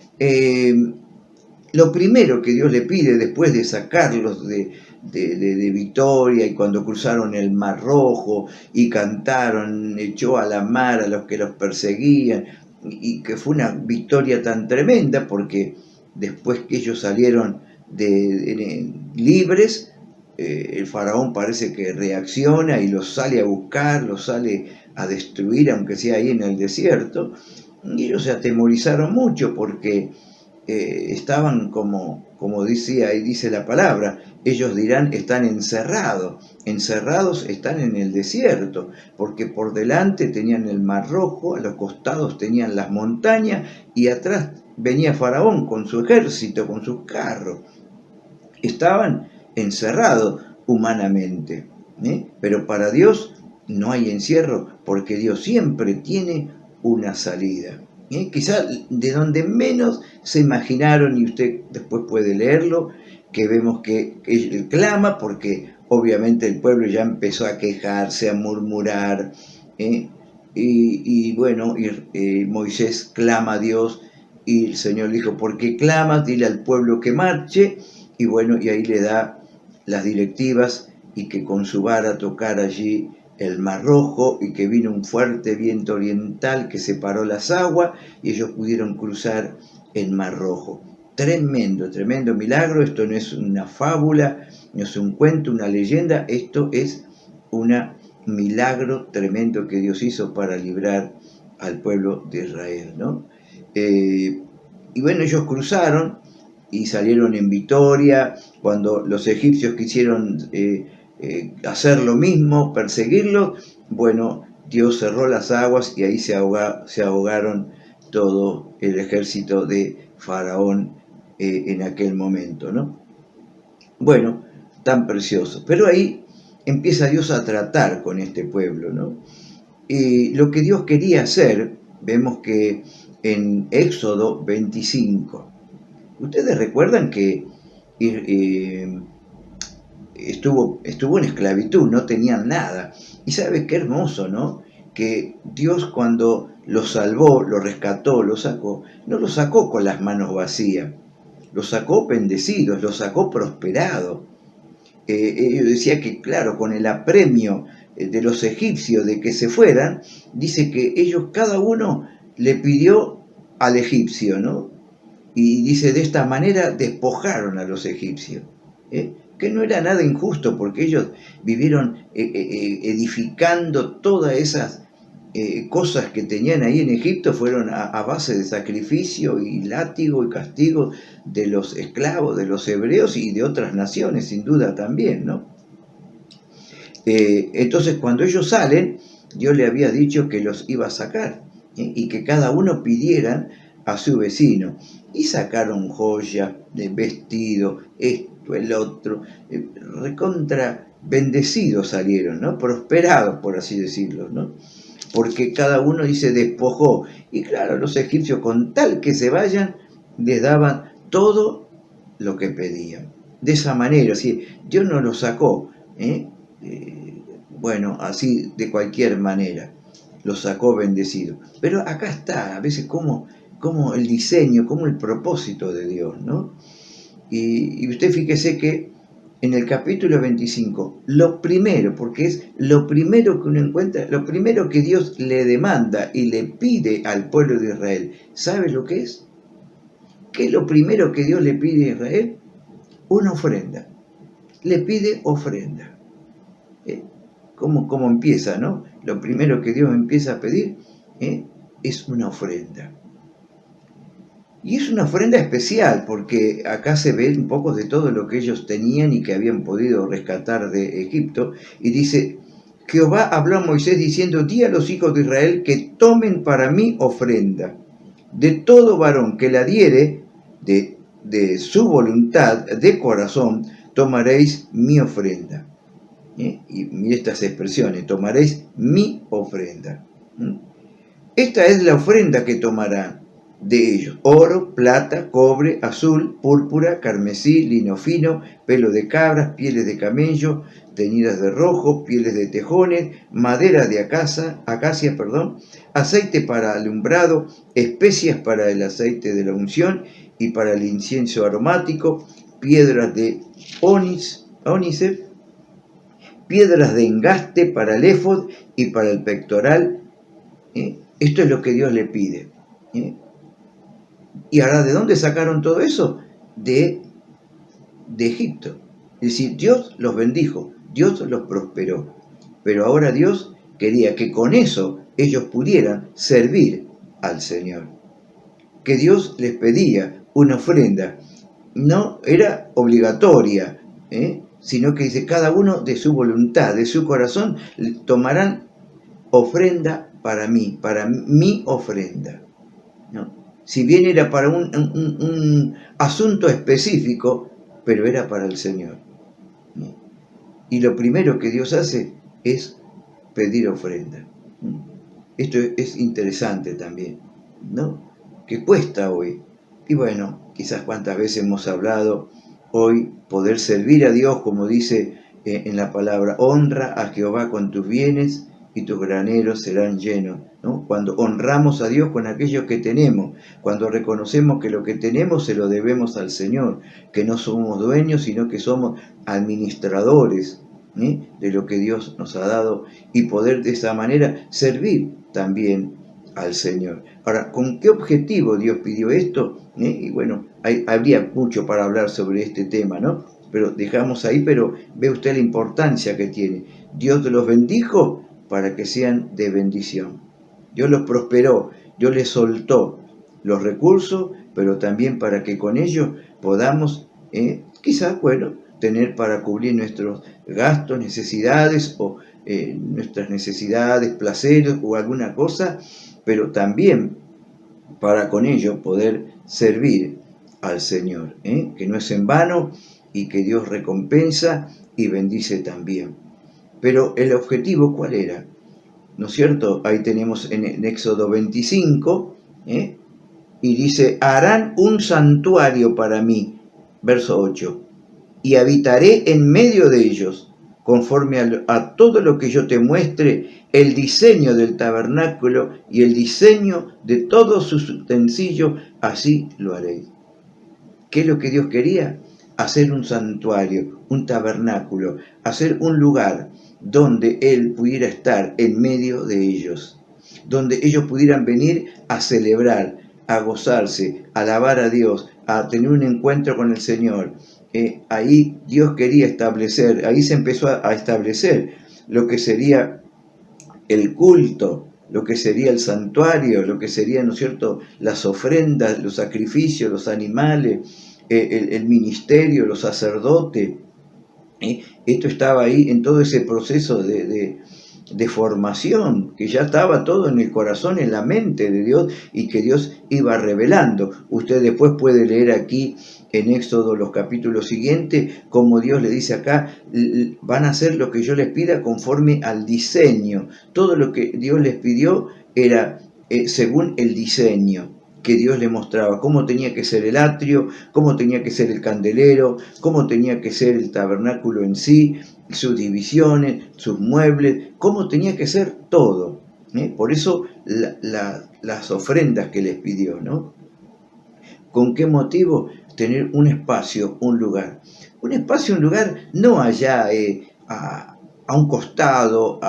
lo primero que Dios le pide después de sacarlos de Victoria, y cuando cruzaron el Mar Rojo y cantaron, echó a la mar a los que los perseguían, y que fue una victoria tan tremenda, porque después que ellos salieron libres, el faraón parece que reacciona y los sale a buscar, los sale a destruir, aunque sea ahí en el desierto. Y ellos se atemorizaron mucho porque estaban como dice ahí dice la palabra, ellos dirán están encerrados están en el desierto, porque por delante tenían el Mar Rojo, a los costados tenían las montañas y atrás venía Faraón con su ejército, con sus carros. Estaban encerrados humanamente, pero para Dios no hay encierro, porque Dios siempre tiene una salida. Quizá de donde menos se imaginaron, y usted después puede leerlo, que vemos que él clama, porque obviamente el pueblo ya empezó a quejarse, a murmurar, y bueno, Moisés clama a Dios, y el Señor le dijo, ¿por qué clamas? Dile al pueblo que marche, y bueno, y ahí le da las directivas, y que con su vara tocara allí el Mar Rojo, y que vino un fuerte viento oriental que separó las aguas, y ellos pudieron cruzar el Mar Rojo. Tremendo, tremendo milagro. Esto no es una fábula, no es un cuento, una leyenda, esto es un milagro tremendo que Dios hizo para librar al pueblo de Israel, ¿no? Y bueno, ellos cruzaron y salieron en victoria. Cuando los egipcios quisieron hacer lo mismo, perseguirlos, bueno, Dios cerró las aguas y ahí se ahogaron todo el ejército de Faraón en aquel momento, ¿no? Bueno, tan precioso. Pero ahí empieza Dios a tratar con este pueblo, ¿no? Y lo que Dios quería hacer, vemos que en Éxodo 25, ustedes recuerdan que estuvo en esclavitud, no tenían nada. Y sabe qué hermoso, ¿no? Que Dios cuando los salvó, los rescató, los sacó, no los sacó con las manos vacías, los sacó bendecidos, los sacó prosperados. Ellos decían que, claro, con el apremio de los egipcios de que se fueran, dice que ellos cada uno le pidió al egipcio, ¿no? Y dice, de esta manera despojaron a los egipcios, que no era nada injusto, porque ellos vivieron edificando todas esas cosas que tenían ahí en Egipto, fueron a base de sacrificio y látigo y castigo de los esclavos, de los hebreos y de otras naciones, sin duda también, ¿no? Entonces cuando ellos salen, Dios le había dicho que los iba a sacar, y que cada uno pidieran a su vecino, y sacaron joyas, vestidos, esto, el otro, recontra bendecidos salieron, ¿no? Prosperados, por así decirlo, ¿no? Porque cada uno dice despojó, y claro, los egipcios con tal que se vayan, les daban todo lo que pedían. De esa manera, ¿sí? Dios no los sacó, bueno, así de cualquier manera, los sacó bendecidos. Pero acá está, a veces como el diseño, como el propósito de Dios, ¿no? Y usted fíjese que en el capítulo 25, lo primero, porque es lo primero que uno encuentra, lo primero que Dios le demanda y le pide al pueblo de Israel, ¿sabe lo que es? ¿Qué es lo primero que Dios le pide a Israel? Una ofrenda. Le pide ofrenda. ¿Cómo empieza, no? Lo primero que Dios empieza a pedir es una ofrenda. Y es una ofrenda especial, porque acá se ve un poco de todo lo que ellos tenían y que habían podido rescatar de Egipto. Y dice, Jehová habló a Moisés diciendo, di a los hijos de Israel que tomen para mí ofrenda. De todo varón que la diere de su voluntad, de corazón, tomaréis mi ofrenda. Y mire estas expresiones, tomaréis mi ofrenda. Esta es la ofrenda que tomarán de ellos: oro, plata, cobre, azul, púrpura, carmesí, lino fino, pelo de cabras, pieles de camello, teñidas de rojo, pieles de tejones, madera de acacia, aceite para alumbrado, especias para el aceite de la unción y para el incienso aromático, piedras de ónice, piedras de engaste para el éfod y para el pectoral. Esto es lo que Dios le pide. Y ahora, ¿de dónde sacaron todo eso? De Egipto. Es decir, Dios los bendijo, Dios los prosperó. Pero ahora Dios quería que con eso ellos pudieran servir al Señor. Que Dios les pedía una ofrenda. No era obligatoria, sino que dice, cada uno de su voluntad, de su corazón, tomarán ofrenda para mí, para mi ofrenda, ¿no? Si bien era para un asunto específico, pero era para el Señor, ¿no? Y lo primero que Dios hace es pedir ofrenda. Esto es interesante también, ¿no? Que cuesta hoy. Y bueno, quizás cuántas veces hemos hablado hoy, poder servir a Dios, como dice en la palabra, honra a Jehová con tus bienes y tus graneros serán llenos, ¿no? Cuando honramos a Dios con aquello que tenemos, cuando reconocemos que lo que tenemos se lo debemos al Señor, que no somos dueños, sino que somos administradores de lo que Dios nos ha dado, y poder de esa manera servir también al Señor. Ahora, ¿con qué objetivo Dios pidió esto? Y bueno, habría mucho para hablar sobre este tema, ¿no? Pero dejamos ahí, pero ve usted la importancia que tiene. Dios los bendijo para que sean de bendición. Dios los prosperó, Dios les soltó los recursos, pero también para que con ellos podamos, quizás, bueno, tener para cubrir nuestros gastos, necesidades, o nuestras necesidades, placeres o alguna cosa, pero también para con ello poder servir al Señor, que no es en vano y que Dios recompensa y bendice también. Pero el objetivo, ¿cuál era? ¿No es cierto? Ahí tenemos en Éxodo 25, y dice, harán un santuario para mí, verso 8, y habitaré en medio de ellos, conforme a todo lo que yo te muestre, el diseño del tabernáculo y el diseño de todos sus utensilios, así lo haréis. ¿Qué es lo que Dios quería? Hacer un santuario, un tabernáculo, hacer un lugar donde Él pudiera estar en medio de ellos, donde ellos pudieran venir a celebrar, a gozarse, a alabar a Dios, a tener un encuentro con el Señor. Ahí Dios quería establecer, ahí se empezó a establecer lo que sería el culto, lo que sería el santuario, lo que serían, ¿no es cierto?, las ofrendas, los sacrificios, los animales, el ministerio, los sacerdotes. Esto estaba ahí en todo ese proceso de formación, que ya estaba todo en el corazón, en la mente de Dios, y que Dios iba revelando. Usted después puede leer aquí en Éxodo los capítulos siguientes, como Dios le dice acá, van a hacer lo que yo les pida conforme al diseño. Todo lo que Dios les pidió era según el diseño que Dios le mostraba, cómo tenía que ser el atrio, cómo tenía que ser el candelero, cómo tenía que ser el tabernáculo en sí, sus divisiones, sus muebles, cómo tenía que ser todo. Por eso las ofrendas que les pidió, ¿no? ¿Con qué motivo? Tener un espacio, un lugar. Un espacio, un lugar, no allá a un costado,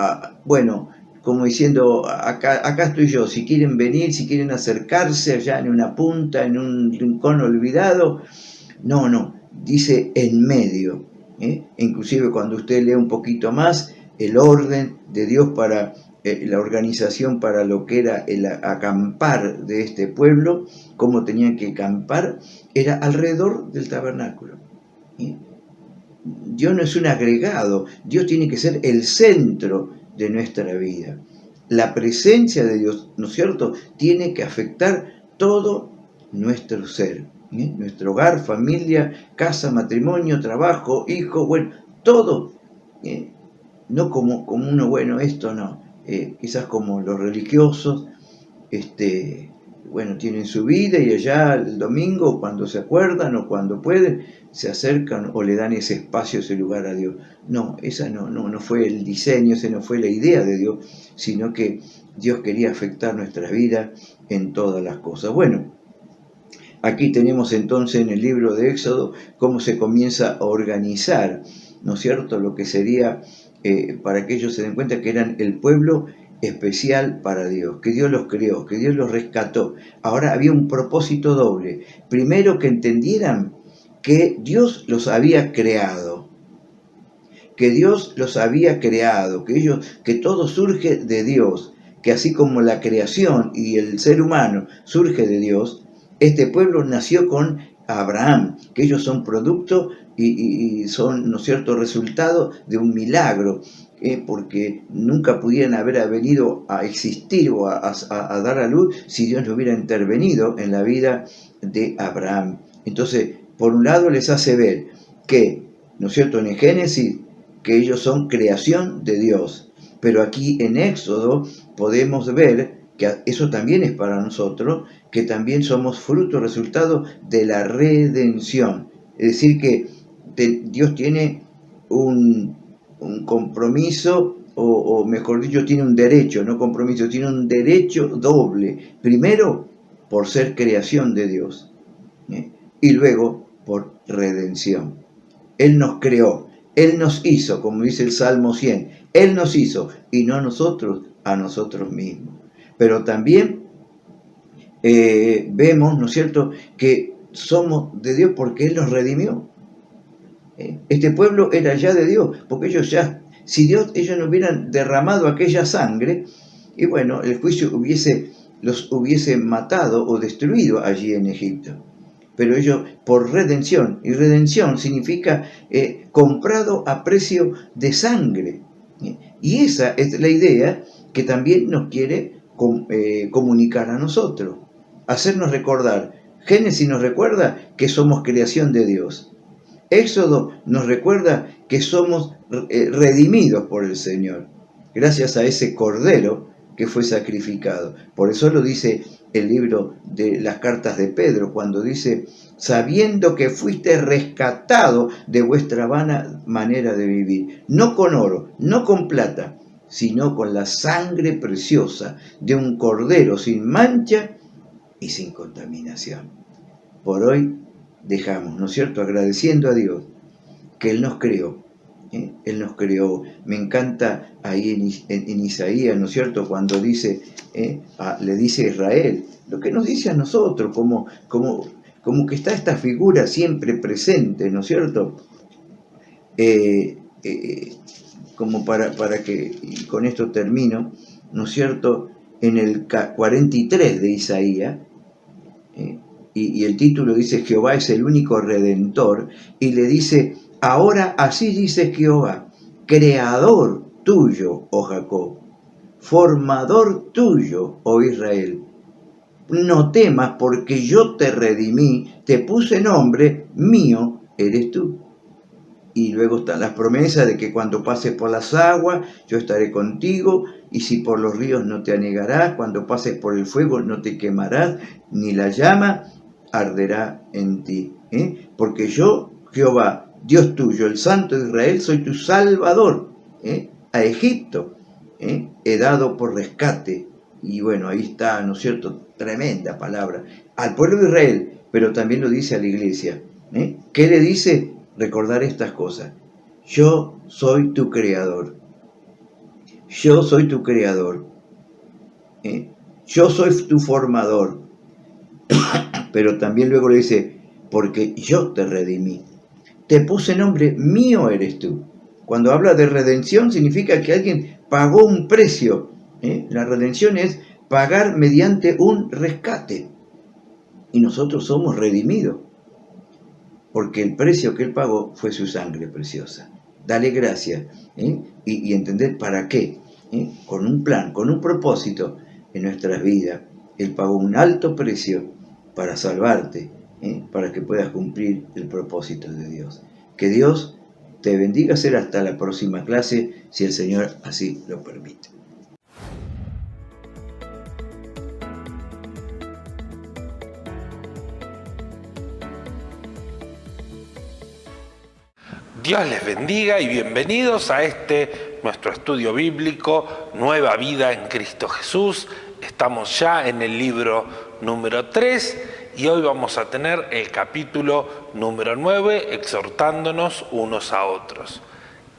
bueno, como diciendo, acá estoy yo, si quieren venir, si quieren acercarse allá en una punta, en un rincón olvidado. No, dice en medio. Inclusive cuando usted lee un poquito más, el orden de Dios para la organización para lo que era el acampar de este pueblo, cómo tenían que acampar, era alrededor del tabernáculo. Dios no es un agregado, Dios tiene que ser el centro de nuestra vida. La presencia de Dios, ¿no es cierto?, tiene que afectar todo nuestro ser, nuestro hogar, familia, casa, matrimonio, trabajo, hijo, bueno, todo. No como uno, bueno, esto no. Quizás como los religiosos, bueno, tienen su vida y allá el domingo, cuando se acuerdan o cuando pueden, se acercan o le dan ese espacio, ese lugar a Dios. No, esa no fue el diseño, esa no fue la idea de Dios, sino que Dios quería afectar nuestra vida en todas las cosas. Bueno, aquí tenemos entonces en el libro de Éxodo cómo se comienza a organizar, ¿no es cierto?, lo que sería, para que ellos se den cuenta que eran el pueblo especial para Dios, que Dios los creó, que Dios los rescató. Ahora había un propósito doble. Primero, que entendieran que Dios los había creado, que Dios los había creado, que todo surge de Dios, que así como la creación y el ser humano surge de Dios, este pueblo nació con Abraham, que ellos son producto y son, ¿no es cierto?, resultado de un milagro, porque nunca pudieran haber venido a existir o a dar a luz si Dios no hubiera intervenido en la vida de Abraham. Entonces, por un lado les hace ver que, ¿no es cierto?, en Génesis, que ellos son creación de Dios, pero aquí en Éxodo podemos ver que eso también es para nosotros, que también somos fruto, resultado de la redención. Es decir, que Dios tiene un compromiso, o mejor dicho, tiene un derecho, no compromiso, tiene un derecho doble. Primero, por ser creación de Dios, y luego por redención. Él nos creó, Él nos hizo, como dice el Salmo 100, Él nos hizo, y no nosotros a nosotros mismos. Pero también vemos, ¿no es cierto?, que somos de Dios porque Él nos redimió. Este pueblo era ya de Dios, porque si ellos no hubieran derramado aquella sangre, y bueno, el juicio los hubiese matado o destruido allí en Egipto. Pero ellos por redención, y redención significa comprado a precio de sangre. Y esa es la idea que también nos quiere comunicar a nosotros, hacernos recordar. Génesis nos recuerda que somos creación de Dios. Éxodo nos recuerda que somos redimidos por el Señor, gracias a ese Cordero que fue sacrificado. Por eso lo dice el libro de las cartas de Pedro, cuando dice, sabiendo que fuiste rescatado de vuestra vana manera de vivir, no con oro, no con plata, sino con la sangre preciosa de un Cordero sin mancha y sin contaminación. Por hoy dejamos, ¿no es cierto?, agradeciendo a Dios que Él nos creó. Él nos creó. Me encanta ahí en Isaías, ¿no es cierto?, cuando dice, le dice a Israel, lo que nos dice a nosotros, como que está esta figura siempre presente, ¿no es cierto?, como para que, y con esto termino, ¿no es cierto?, en el 43 de Isaías, y el título dice, Jehová es el único Redentor, y le dice, ahora así dice Jehová, creador tuyo, oh Jacob, formador tuyo, oh Israel. No temas, porque yo te redimí, te puse nombre, mío eres tú. Y luego están las promesas de que cuando pases por las aguas, yo estaré contigo, y si por los ríos no te anegarás, cuando pases por el fuego no te quemarás, ni la llama arderá en ti. Porque yo, Jehová, Dios tuyo, el Santo de Israel, soy tu Salvador. A Egipto he dado por rescate. Y bueno, ahí está, ¿no es cierto?, tremenda palabra. Al pueblo de Israel, pero también lo dice a la iglesia. ¿Qué le dice? Recordar estas cosas. Yo soy tu creador. Yo soy tu creador. Yo soy tu formador. Pero también luego le dice, porque yo te redimí. Te puse nombre, mío eres tú. Cuando habla de redención significa que alguien pagó un precio. La redención es pagar mediante un rescate. Y nosotros somos redimidos. Porque el precio que Él pagó fue su sangre preciosa. Dale gracias. Y entender para qué. Con un plan, con un propósito en nuestras vidas. Él pagó un alto precio para salvarte, para que puedas cumplir el propósito de Dios. Que Dios te bendiga. Será hasta la próxima clase, si el Señor así lo permite. Dios les bendiga y bienvenidos a nuestro estudio bíblico, Nueva Vida en Cristo Jesús. Estamos ya en el libro número 3 y hoy vamos a tener el capítulo número 9, exhortándonos unos a otros.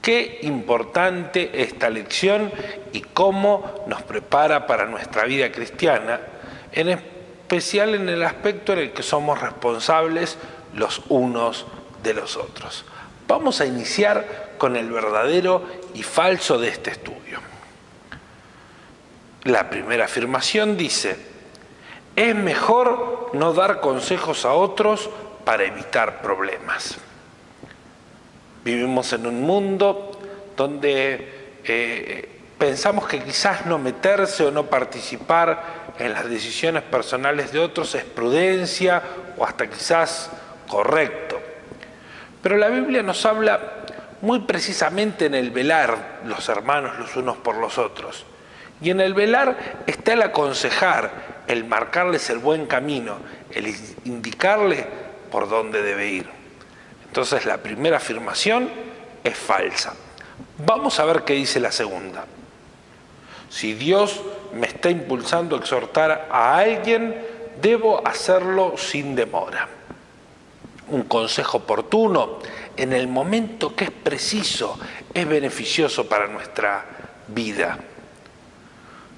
Qué importante esta lección y cómo nos prepara para nuestra vida cristiana, en especial en el aspecto en el que somos responsables los unos de los otros. Vamos a iniciar con el verdadero y falso de este estudio. La primera afirmación dice: es mejor no dar consejos a otros para evitar problemas. Vivimos en un mundo donde pensamos que quizás no meterse o no participar en las decisiones personales de otros es prudencia o hasta quizás correcto. Pero la Biblia nos habla muy precisamente en el velar los hermanos los unos por los otros. Y en el velar está el aconsejar, el marcarles el buen camino, el indicarle por dónde debe ir. Entonces la primera afirmación es falsa. Vamos a ver qué dice la segunda. Si Dios me está impulsando a exhortar a alguien, debo hacerlo sin demora. Un consejo oportuno en el momento que es preciso es beneficioso para nuestra vida.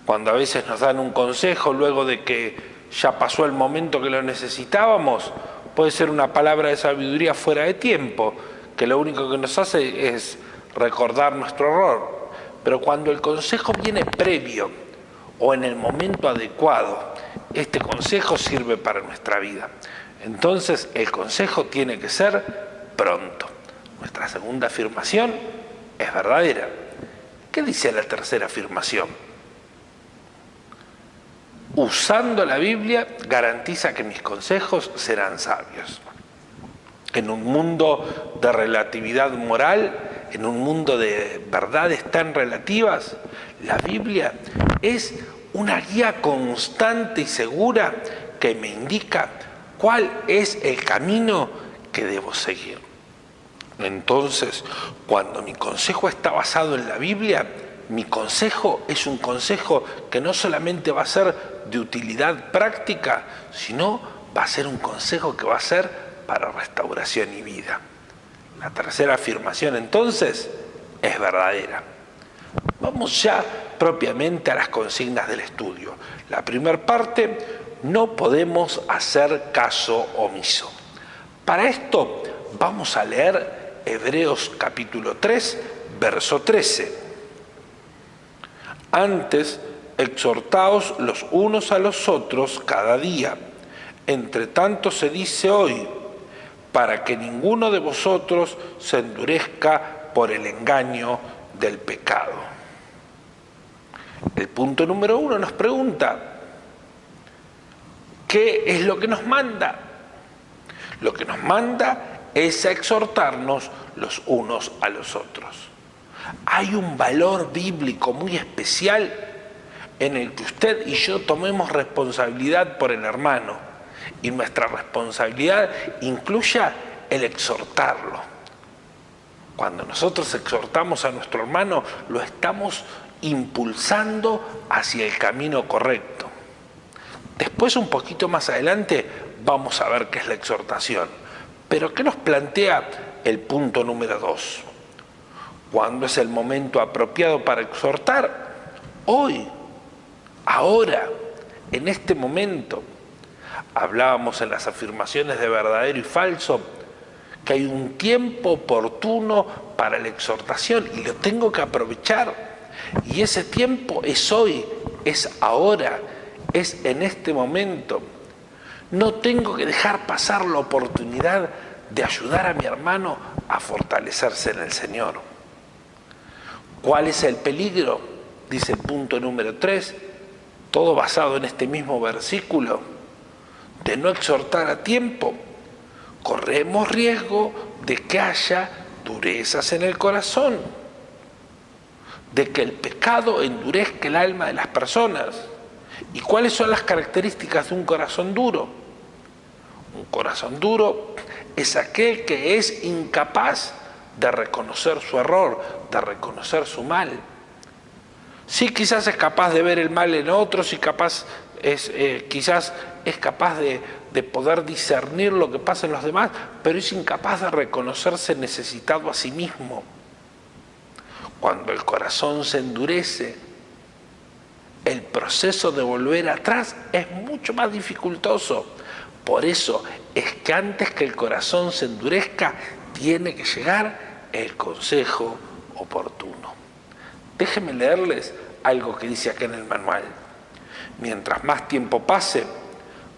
Cuando a veces nos dan un consejo luego de que ya pasó el momento que lo necesitábamos, puede ser una palabra de sabiduría fuera de tiempo, que lo único que nos hace es recordar nuestro error. Pero cuando el consejo viene previo o en el momento adecuado, este consejo sirve para nuestra vida. Entonces el consejo tiene que ser pronto. Nuestra segunda afirmación es verdadera. ¿Qué dice la tercera afirmación? Usando la Biblia garantiza que mis consejos serán sabios. En un mundo de relatividad moral, en un mundo de verdades tan relativas, la Biblia es una guía constante y segura que me indica cuál es el camino que debo seguir. Entonces, cuando mi consejo está basado en la Biblia, mi consejo es un consejo que no solamente va a ser de utilidad práctica, sino va a ser un consejo que va a ser para restauración y vida. La tercera afirmación, entonces, es verdadera. Vamos ya propiamente a las consignas del estudio. La primera parte, no podemos hacer caso omiso. Para esto vamos a leer Hebreos capítulo 3, verso 13. Antes, exhortaos los unos a los otros cada día. Entre tanto se dice hoy, para que ninguno de vosotros se endurezca por el engaño del pecado. El punto número 1 nos pregunta, ¿qué es lo que nos manda? Lo que nos manda es a exhortarnos los unos a los otros. Hay un valor bíblico muy especial en el que usted y yo tomemos responsabilidad por el hermano y nuestra responsabilidad incluya el exhortarlo. Cuando nosotros exhortamos a nuestro hermano, lo estamos impulsando hacia el camino correcto. Después, un poquito más adelante, vamos a ver qué es la exhortación. Pero ¿qué nos plantea el punto número 2? ¿Cuándo es el momento apropiado para exhortar? Hoy, ahora, en este momento. Hablábamos en las afirmaciones de verdadero y falso que hay un tiempo oportuno para la exhortación y lo tengo que aprovechar. Y ese tiempo es hoy, es ahora, es en este momento. No tengo que dejar pasar la oportunidad de ayudar a mi hermano a fortalecerse en el Señor. ¿Cuál es el peligro? Dice el punto número 3, todo basado en este mismo versículo, de no exhortar a tiempo. Corremos riesgo de que haya durezas en el corazón, de que el pecado endurezca el alma de las personas. ¿Y cuáles son las características de un corazón duro? Un corazón duro es aquel que es incapaz de reconocer su error, de reconocer su mal. Sí, quizás es capaz de ver el mal en otros y quizás es capaz de poder discernir lo que pasa en los demás, pero es incapaz de reconocerse necesitado a sí mismo. Cuando el corazón se endurece, el proceso de volver atrás es mucho más dificultoso. Por eso es que antes que el corazón se endurezca, tiene que llegar el consejo oportuno. Déjenme leerles algo que dice acá en el manual. Mientras más tiempo pase,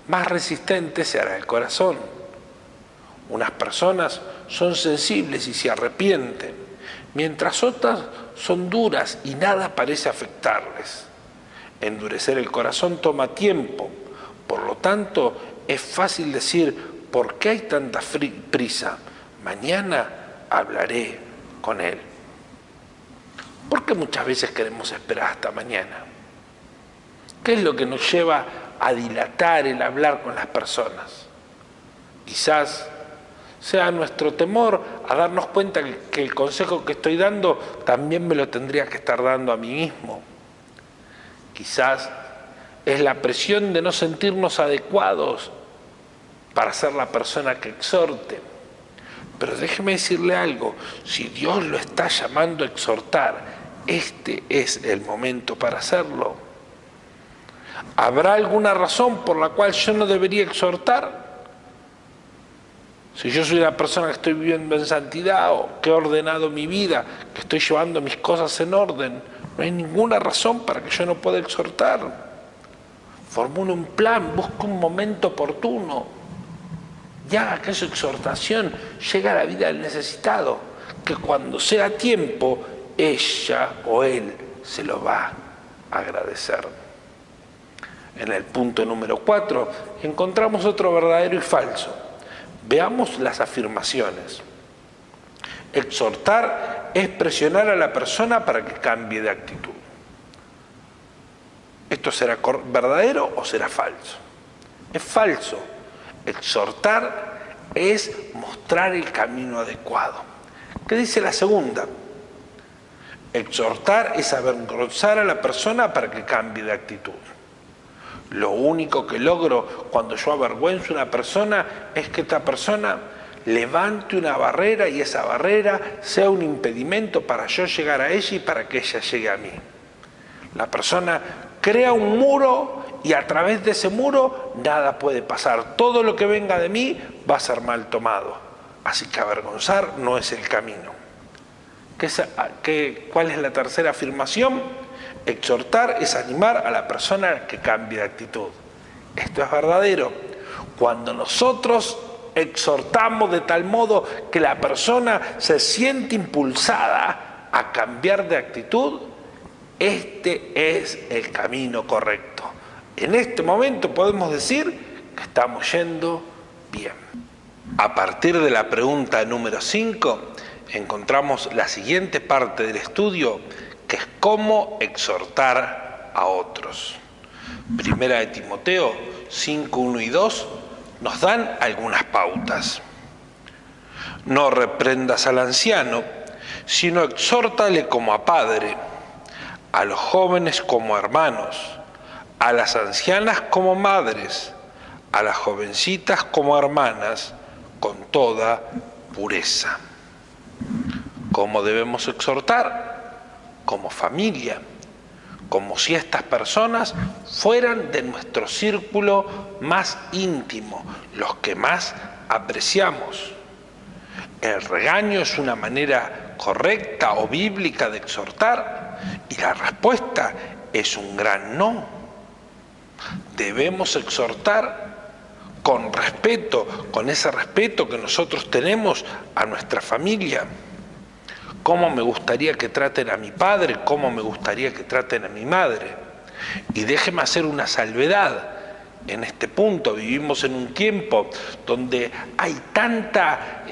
más resistente se hará el corazón. Unas personas son sensibles y se arrepienten, mientras otras son duras y nada parece afectarles. Endurecer el corazón toma tiempo, por lo tanto es fácil decir, ¿por qué hay tanta prisa? Mañana hablaré con él. ¿Por qué muchas veces queremos esperar hasta mañana? ¿Qué es lo que nos lleva a dilatar el hablar con las personas? Quizás sea nuestro temor a darnos cuenta que el consejo que estoy dando también me lo tendría que estar dando a mí mismo. Quizás es la presión de no sentirnos adecuados para ser la persona que exhorte. Pero déjeme decirle algo, si Dios lo está llamando a exhortar, este es el momento para hacerlo. ¿Habrá alguna razón por la cual yo no debería exhortar? Si yo soy una persona que estoy viviendo en santidad o que he ordenado mi vida, que estoy llevando mis cosas en orden, no hay ninguna razón para que yo no pueda exhortar. Formule un plan, busque un momento oportuno y haga que esa exhortación llegue a la vida del necesitado, que cuando sea tiempo, ella o él se lo va a agradecer. En el punto número 4 encontramos otro verdadero y falso. Veamos las afirmaciones. Exhortar es presionar a la persona para que cambie de actitud. ¿Esto será verdadero o será falso? Es falso. Exhortar es mostrar el camino adecuado. ¿Qué dice la segunda? Exhortar es avergonzar a la persona para que cambie de actitud. Lo único que logro cuando yo avergüenzo a una persona es que esta persona levante una barrera y esa barrera sea un impedimento para yo llegar a ella y para que ella llegue a mí. La persona crea un muro y a través de ese muro nada puede pasar. Todo lo que venga de mí va a ser mal tomado. Así que avergonzar no es el camino. ¿Cuál es la tercera afirmación? Exhortar es animar a la persona que cambie de actitud. Esto es verdadero. Cuando nosotros exhortamos de tal modo que la persona se siente impulsada a cambiar de actitud, este es el camino correcto. En este momento podemos decir que estamos yendo bien. A partir de la pregunta número 5, encontramos la siguiente parte del estudio, que es cómo exhortar a otros. Primera de Timoteo 5, 1 y 2 nos dan algunas pautas. No reprendas al anciano, sino exhórtale como a padre, a los jóvenes como hermanos, a las ancianas como madres, a las jovencitas como hermanas, con toda pureza. ¿Cómo debemos exhortar? Como familia, como si estas personas fueran de nuestro círculo más íntimo, los que más apreciamos. El regaño es una manera correcta o bíblica de exhortar y la respuesta es un gran no. Debemos exhortar con respeto, con ese respeto que nosotros tenemos a nuestra familia. Cómo me gustaría que traten a mi padre, cómo me gustaría que traten a mi madre. Y déjeme hacer una salvedad. En este punto vivimos en un tiempo donde hay tanta,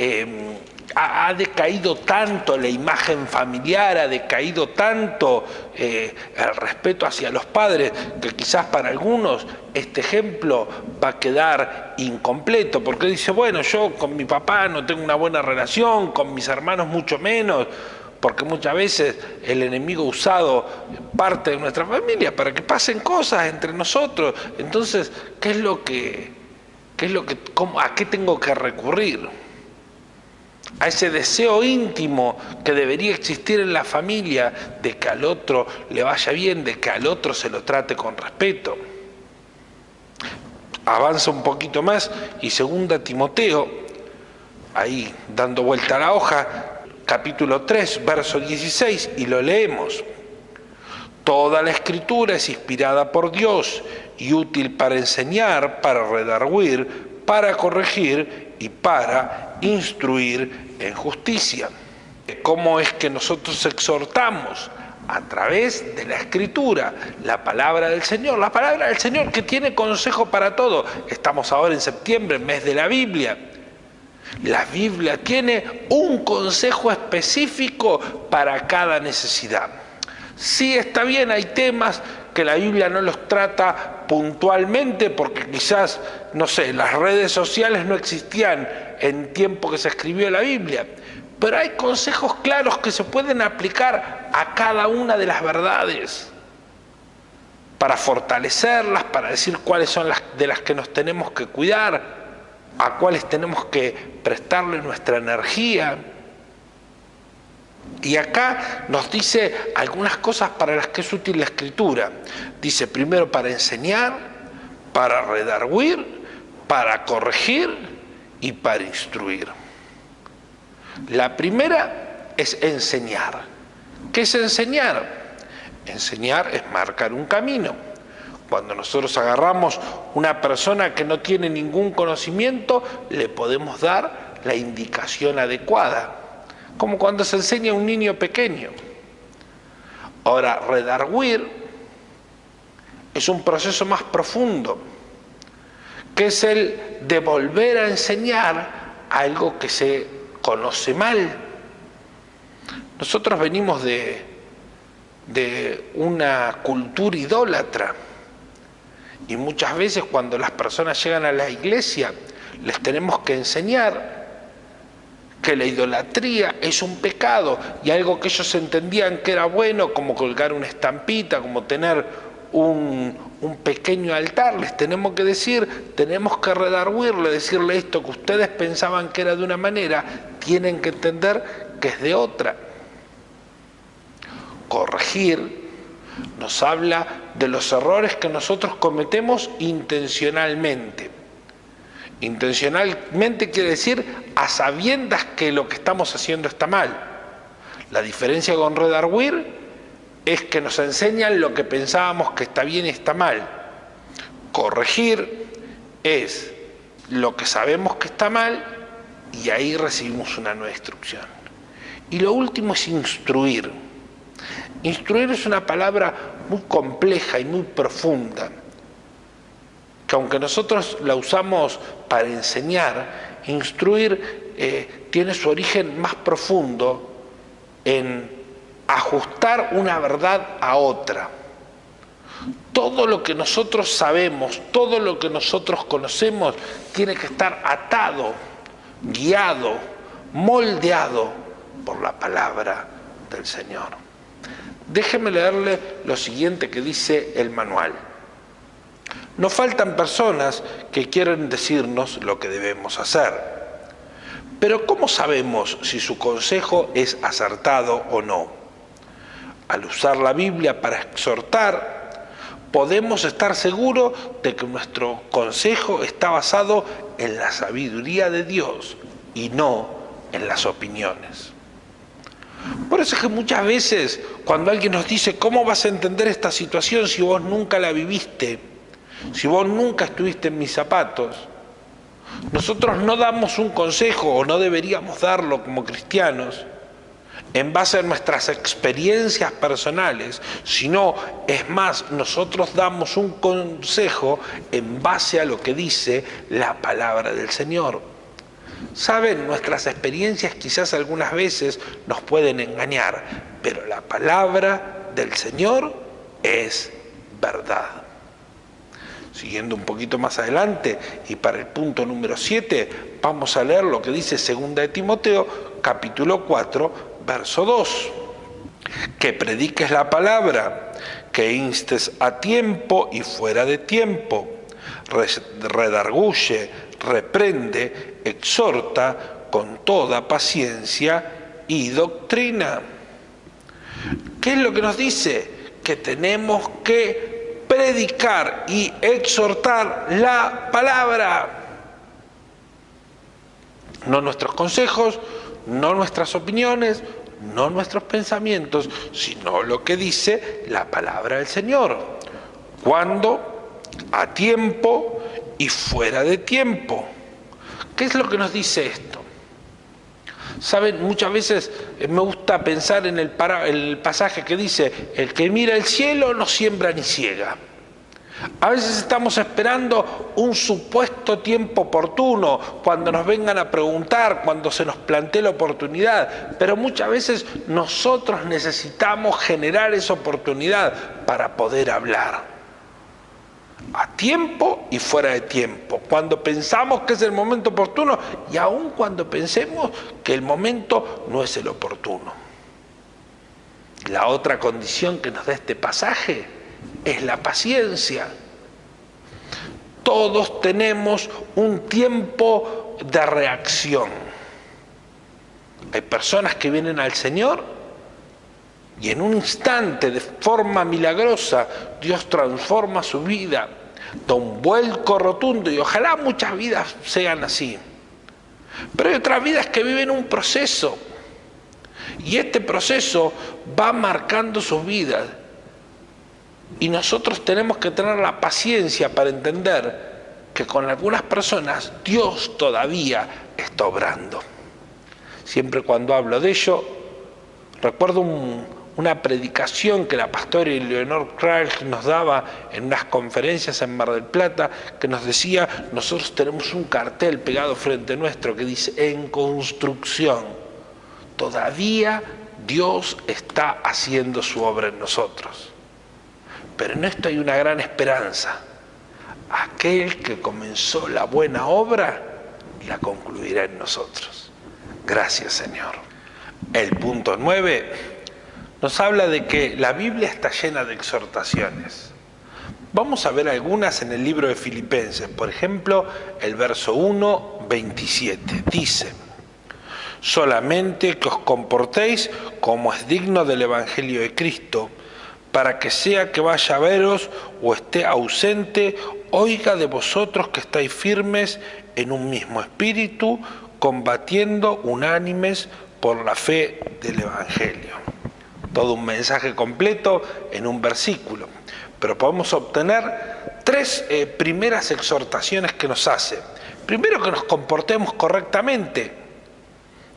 ha decaído tanto la imagen familiar, ha decaído tanto el respeto hacia los padres, que quizás para algunos este ejemplo va a quedar incompleto, porque dice, bueno, yo con mi papá no tengo una buena relación, con mis hermanos mucho menos, porque muchas veces el enemigo ha usado parte de nuestra familia para que pasen cosas entre nosotros. Entonces, ¿a qué tengo que recurrir? A ese deseo íntimo que debería existir en la familia de que al otro le vaya bien, de que al otro se lo trate con respeto. Avanza un poquito más y 2 Timoteo, ahí dando vuelta a la hoja, capítulo 3, verso 16, y lo leemos. Toda la Escritura es inspirada por Dios y útil para enseñar, para redarguir, para corregir y para instruir en justicia. ¿Cómo es que nosotros exhortamos? A través de la Escritura, la palabra del Señor. La palabra del Señor que tiene consejo para todo. Estamos ahora en septiembre, mes de la Biblia. La Biblia tiene un consejo específico para cada necesidad. Sí, está bien, hay temas que la Biblia no los trata puntualmente porque quizás, no sé, las redes sociales no existían en tiempo que se escribió la Biblia. Pero hay consejos claros que se pueden aplicar a cada una de las verdades para fortalecerlas, para decir cuáles son las de las que nos tenemos que cuidar, a cuáles tenemos que prestarle nuestra energía. Y acá nos dice algunas cosas para las que es útil la Escritura. Dice primero para enseñar, para redarguir, para corregir y para instruir. La primera es enseñar. ¿Qué es enseñar? Enseñar es marcar un camino. Cuando nosotros agarramos una persona que no tiene ningún conocimiento, le podemos dar la indicación adecuada, como cuando se enseña a un niño pequeño. Ahora, redarguir es un proceso más profundo, que es el de volver a enseñar algo que se conoce mal. Nosotros venimos de una cultura idólatra y muchas veces cuando las personas llegan a la iglesia les tenemos que enseñar que la idolatría es un pecado y algo que ellos entendían que era bueno, como colgar una estampita, como tener un pequeño altar. Les tenemos que decir, tenemos que redarguirle, decirle esto que ustedes pensaban que era de una manera, tienen que entender que es de otra. Corregir nos habla de los errores que nosotros cometemos intencionalmente. Intencionalmente quiere decir a sabiendas que lo que estamos haciendo está mal. La diferencia con redarguir es que nos enseñan lo que pensábamos que está bien y está mal. Corregir es lo que sabemos que está mal y ahí recibimos una nueva instrucción. Y lo último es instruir. Instruir es una palabra muy compleja y muy profunda, que aunque nosotros la usamos para enseñar, instruir tiene su origen más profundo en ajustar una verdad a otra. Todo lo que nosotros sabemos, todo lo que nosotros conocemos, tiene que estar atado, guiado, moldeado por la palabra del Señor. Déjeme leerle lo siguiente que dice el manual. No faltan personas que quieren decirnos lo que debemos hacer. Pero ¿cómo sabemos si su consejo es acertado o no? Al usar la Biblia para exhortar, podemos estar seguros de que nuestro consejo está basado en la sabiduría de Dios y no en las opiniones. Por eso es que muchas veces cuando alguien nos dice ¿cómo vas a entender esta situación si vos nunca la viviste? Si vos nunca estuviste en mis zapatos, nosotros no damos un consejo o no deberíamos darlo como cristianos en base a nuestras experiencias personales, sino es más, nosotros damos un consejo en base a lo que dice la palabra del Señor. Saben, nuestras experiencias quizás algunas veces nos pueden engañar, pero la palabra del Señor es verdad. Siguiendo un poquito más adelante y para el punto número 7, vamos a leer lo que dice 2 de Timoteo, capítulo 4, verso 2. Que prediques la palabra, que instes a tiempo y fuera de tiempo, redarguye, reprende, exhorta con toda paciencia y doctrina. ¿Qué es lo que nos dice? Que tenemos que predicar y exhortar la palabra. No nuestros consejos, no nuestras opiniones, no nuestros pensamientos, sino lo que dice la palabra del Señor. Cuando, a tiempo y fuera de tiempo. ¿Qué es lo que nos dice esto? Saben, muchas veces me gusta pensar en el pasaje que dice: el que mira el cielo no siembra ni ciega. A veces estamos esperando un supuesto tiempo oportuno, cuando nos vengan a preguntar, cuando se nos plantee la oportunidad, pero muchas veces nosotros necesitamos generar esa oportunidad para poder hablar. A tiempo y fuera de tiempo, cuando pensamos que es el momento oportuno y aun cuando pensemos que el momento no es el oportuno. La otra condición que nos da este pasaje es la paciencia. Todos tenemos un tiempo de reacción. Hay personas que vienen al Señor y en un instante, de forma milagrosa, Dios transforma su vida, da un vuelco rotundo, y ojalá muchas vidas sean así. Pero hay otras vidas que viven un proceso, y este proceso va marcando sus vidas. Y nosotros tenemos que tener la paciencia para entender que con algunas personas Dios todavía está obrando. Siempre cuando hablo de ello, recuerdo una predicación que la pastora Eleonor Kralj nos daba en unas conferencias en Mar del Plata, que nos decía: nosotros tenemos un cartel pegado frente nuestro que dice: en construcción. Todavía Dios está haciendo su obra en nosotros. Pero en esto hay una gran esperanza. Aquel que comenzó la buena obra, la concluirá en nosotros. Gracias, Señor. El punto 9 nos habla de que la Biblia está llena de exhortaciones. Vamos a ver algunas en el libro de Filipenses. Por ejemplo, el verso 1, 27. Dice: solamente que os comportéis como es digno del Evangelio de Cristo, para que sea que vaya a veros o esté ausente, oiga de vosotros que estáis firmes en un mismo espíritu, combatiendo unánimes por la fe del Evangelio. Todo un mensaje completo en un versículo, pero podemos obtener tres primeras exhortaciones que nos hace. Primero, que nos comportemos correctamente.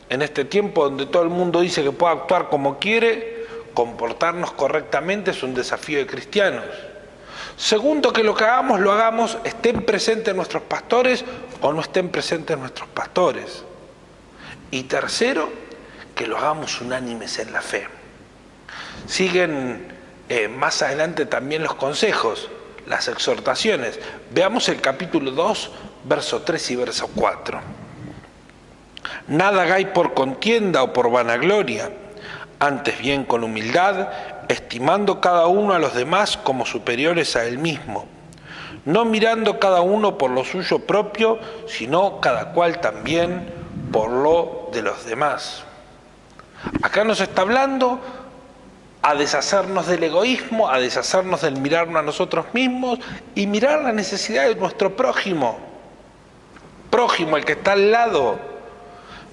En este tiempo donde todo el mundo dice que puede actuar como quiere, comportarnos correctamente es un desafío de cristianos. Segundo, que lo que hagamos, lo hagamos, estén presentes nuestros pastores o no estén presentes nuestros pastores. Y tercero, que lo hagamos unánimes en la fe. Siguen más adelante también los consejos, las exhortaciones. Veamos el capítulo 2, verso 3 y verso 4. Nada hagáis por contienda o por vanagloria, antes bien con humildad, estimando cada uno a los demás como superiores a él mismo, no mirando cada uno por lo suyo propio, sino cada cual también por lo de los demás. Acá nos está hablando a deshacernos del egoísmo, a deshacernos del mirarnos a nosotros mismos y mirar la necesidad de nuestro prójimo, el que está al lado,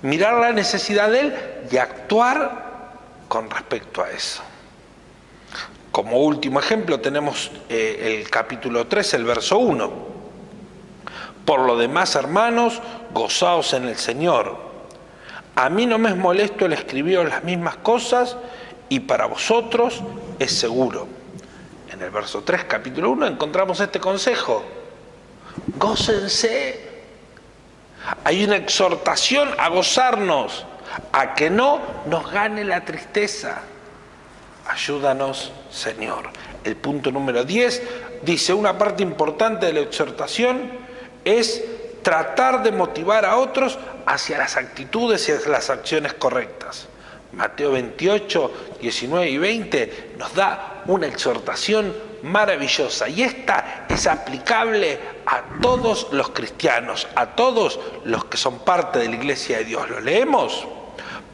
mirar la necesidad de él y actuar con respecto a eso. Como último ejemplo tenemos el capítulo 3, el verso 1. Por lo demás, hermanos, gozaos en el Señor. A mí no me es molesto el escribiros las mismas cosas, y para vosotros es seguro. En el verso 3, capítulo 1, encontramos este consejo. Gócense. Hay una exhortación a gozarnos, a que no nos gane la tristeza. Ayúdanos, Señor. El punto número 10 dice: una parte importante de la exhortación es tratar de motivar a otros hacia las actitudes y hacia las acciones correctas. Mateo 28, 19 y 20 nos da una exhortación maravillosa, y esta es aplicable a todos los cristianos, a todos los que son parte de la Iglesia de Dios. ¿Lo leemos?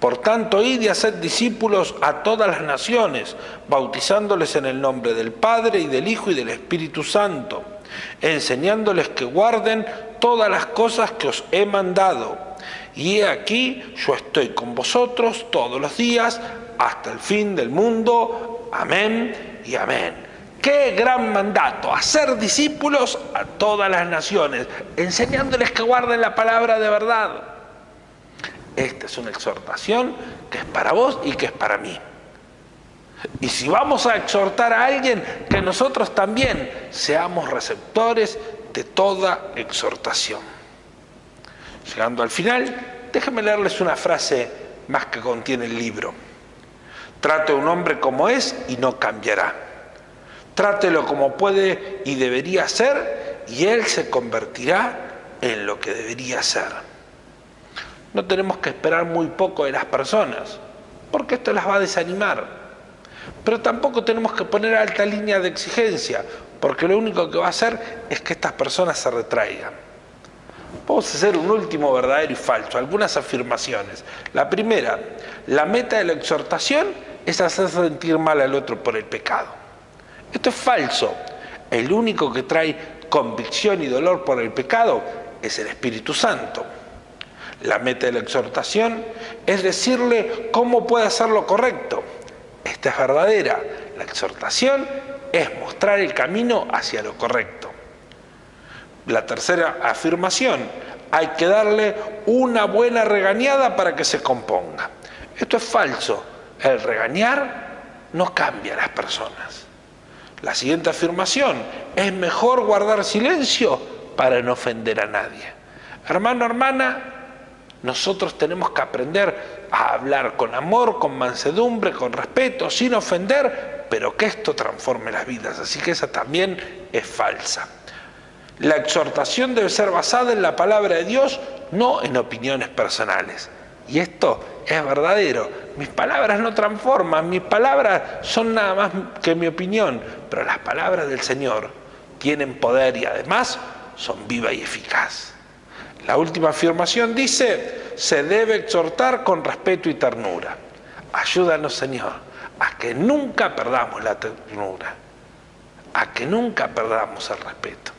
Por tanto, id y haced discípulos a todas las naciones, bautizándoles en el nombre del Padre y del Hijo y del Espíritu Santo, enseñándoles que guarden todas las cosas que os he mandado. Y he aquí, yo estoy con vosotros todos los días hasta el fin del mundo. Amén y amén. ¡Qué gran mandato! Hacer discípulos a todas las naciones, enseñándoles que guarden la palabra de verdad. Esta es una exhortación que es para vos y que es para mí. Y si vamos a exhortar a alguien, que nosotros también seamos receptores de toda exhortación. Llegando al final, déjenme leerles una frase más que contiene el libro. Trate a un hombre como es y no cambiará. Trátelo como puede y debería ser, y él se convertirá en lo que debería ser. No tenemos que esperar muy poco de las personas, porque esto las va a desanimar. Pero tampoco tenemos que poner alta línea de exigencia, porque lo único que va a hacer es que estas personas se retraigan. Vamos a hacer un último verdadero y falso, algunas afirmaciones. La primera, la meta de la exhortación es hacer sentir mal al otro por el pecado. Esto es falso. El único que trae convicción y dolor por el pecado es el Espíritu Santo. La meta de la exhortación es decirle cómo puede hacer lo correcto. Esta es verdadera. La exhortación es mostrar el camino hacia lo correcto. La tercera afirmación, hay que darle una buena regañada para que se componga. Esto es falso. El regañar no cambia a las personas. La siguiente afirmación, es mejor guardar silencio para no ofender a nadie. Hermano, hermana, nosotros tenemos que aprender a hablar con amor, con mansedumbre, con respeto, sin ofender, pero que esto transforme las vidas. Así que esa también es falsa. La exhortación debe ser basada en la palabra de Dios, no en opiniones personales. Y esto es verdadero. Mis palabras no transforman, mis palabras son nada más que mi opinión, pero las palabras del Señor tienen poder y además son vivas y eficaces. La última afirmación dice, se debe exhortar con respeto y ternura. Ayúdanos, Señor, a que nunca perdamos la ternura, a que nunca perdamos el respeto.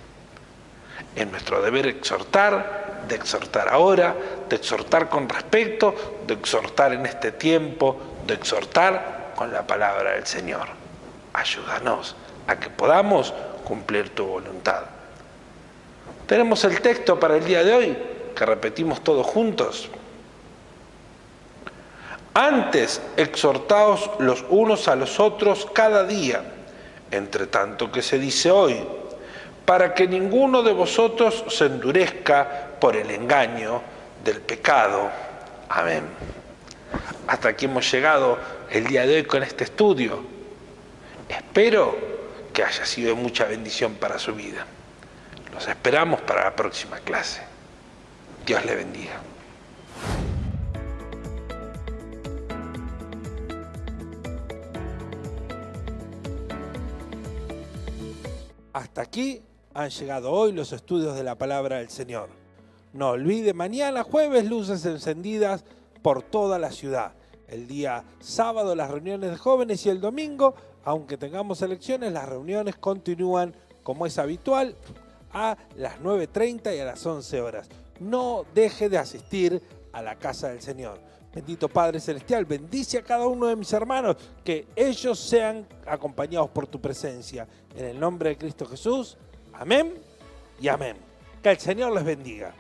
Es nuestro deber exhortar, de exhortar ahora, de exhortar con respeto, de exhortar en este tiempo, de exhortar con la palabra del Señor. Ayúdanos a que podamos cumplir tu voluntad. Tenemos el texto para el día de hoy, que repetimos todos juntos. Antes, exhortaos los unos a los otros cada día, entre tanto que se dice hoy, para que ninguno de vosotros se endurezca por el engaño del pecado. Amén. Hasta aquí hemos llegado el día de hoy con este estudio. Espero que haya sido de mucha bendición para su vida. Los esperamos para la próxima clase. Dios le bendiga. Hasta aquí han llegado hoy los estudios de la palabra del Señor. No olvide, mañana jueves, luces encendidas por toda la ciudad. El día sábado las reuniones de jóvenes y el domingo, aunque tengamos elecciones, las reuniones continúan como es habitual a las 9:30 y a las 11 horas. No deje de asistir a la casa del Señor. Bendito Padre Celestial, bendice a cada uno de mis hermanos, que ellos sean acompañados por tu presencia. En el nombre de Cristo Jesús, amén y amén. Que el Señor les bendiga.